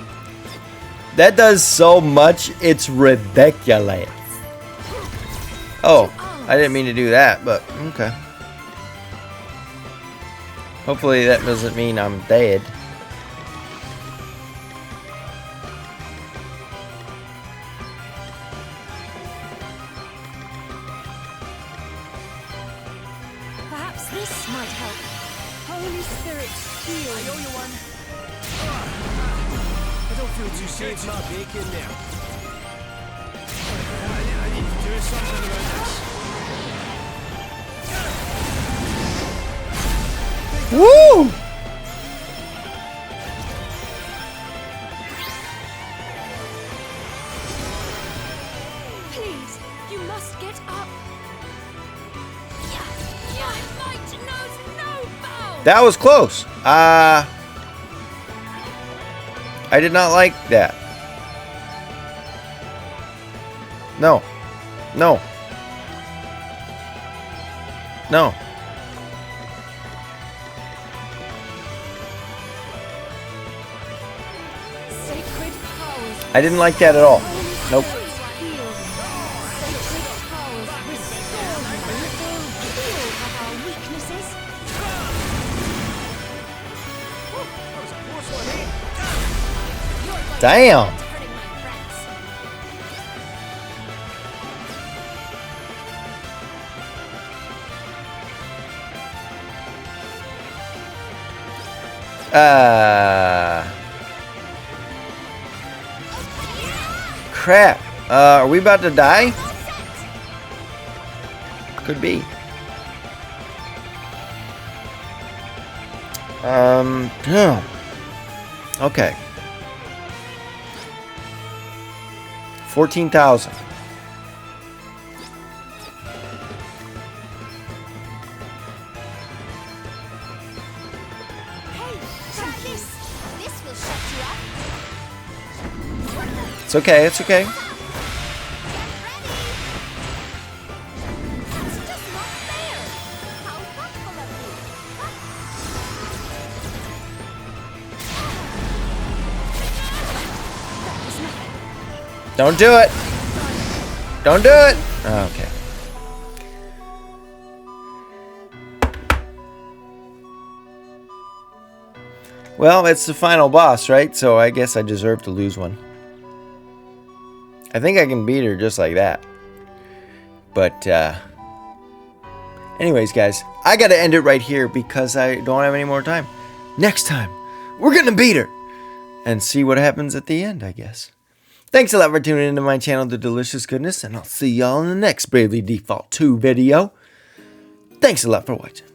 [SPEAKER 1] That does so much, it's ridiculous. Oh, I didn't mean to do that, but okay. Hopefully that doesn't mean I'm dead.
[SPEAKER 2] Perhaps this might help. Holy Spirit, heal.
[SPEAKER 6] I owe you one. I don't feel too safe my bacon now. I need to do something about this.
[SPEAKER 1] Woo!
[SPEAKER 2] Please, you must get up.
[SPEAKER 1] That was close. I did not like that. No. No. No.
[SPEAKER 2] Sacred powers.
[SPEAKER 1] I didn't like that at all. Nope. Damn. Crap. Are we about to die? Could be. Yeah. Okay. 14,000. It's okay, it's okay. Don't do it. Don't do it. Okay. Well, it's the final boss, right? So I guess I deserve to lose one. I think I can beat her just like that. But, anyways, guys, I gotta end it right here because I don't have any more time. Next time, we're gonna beat her and see what happens at the end, I guess. Thanks a lot for tuning into my channel, The Delicious Goodness, and I'll see y'all in the next Bravely Default 2 video. Thanks a lot for watching.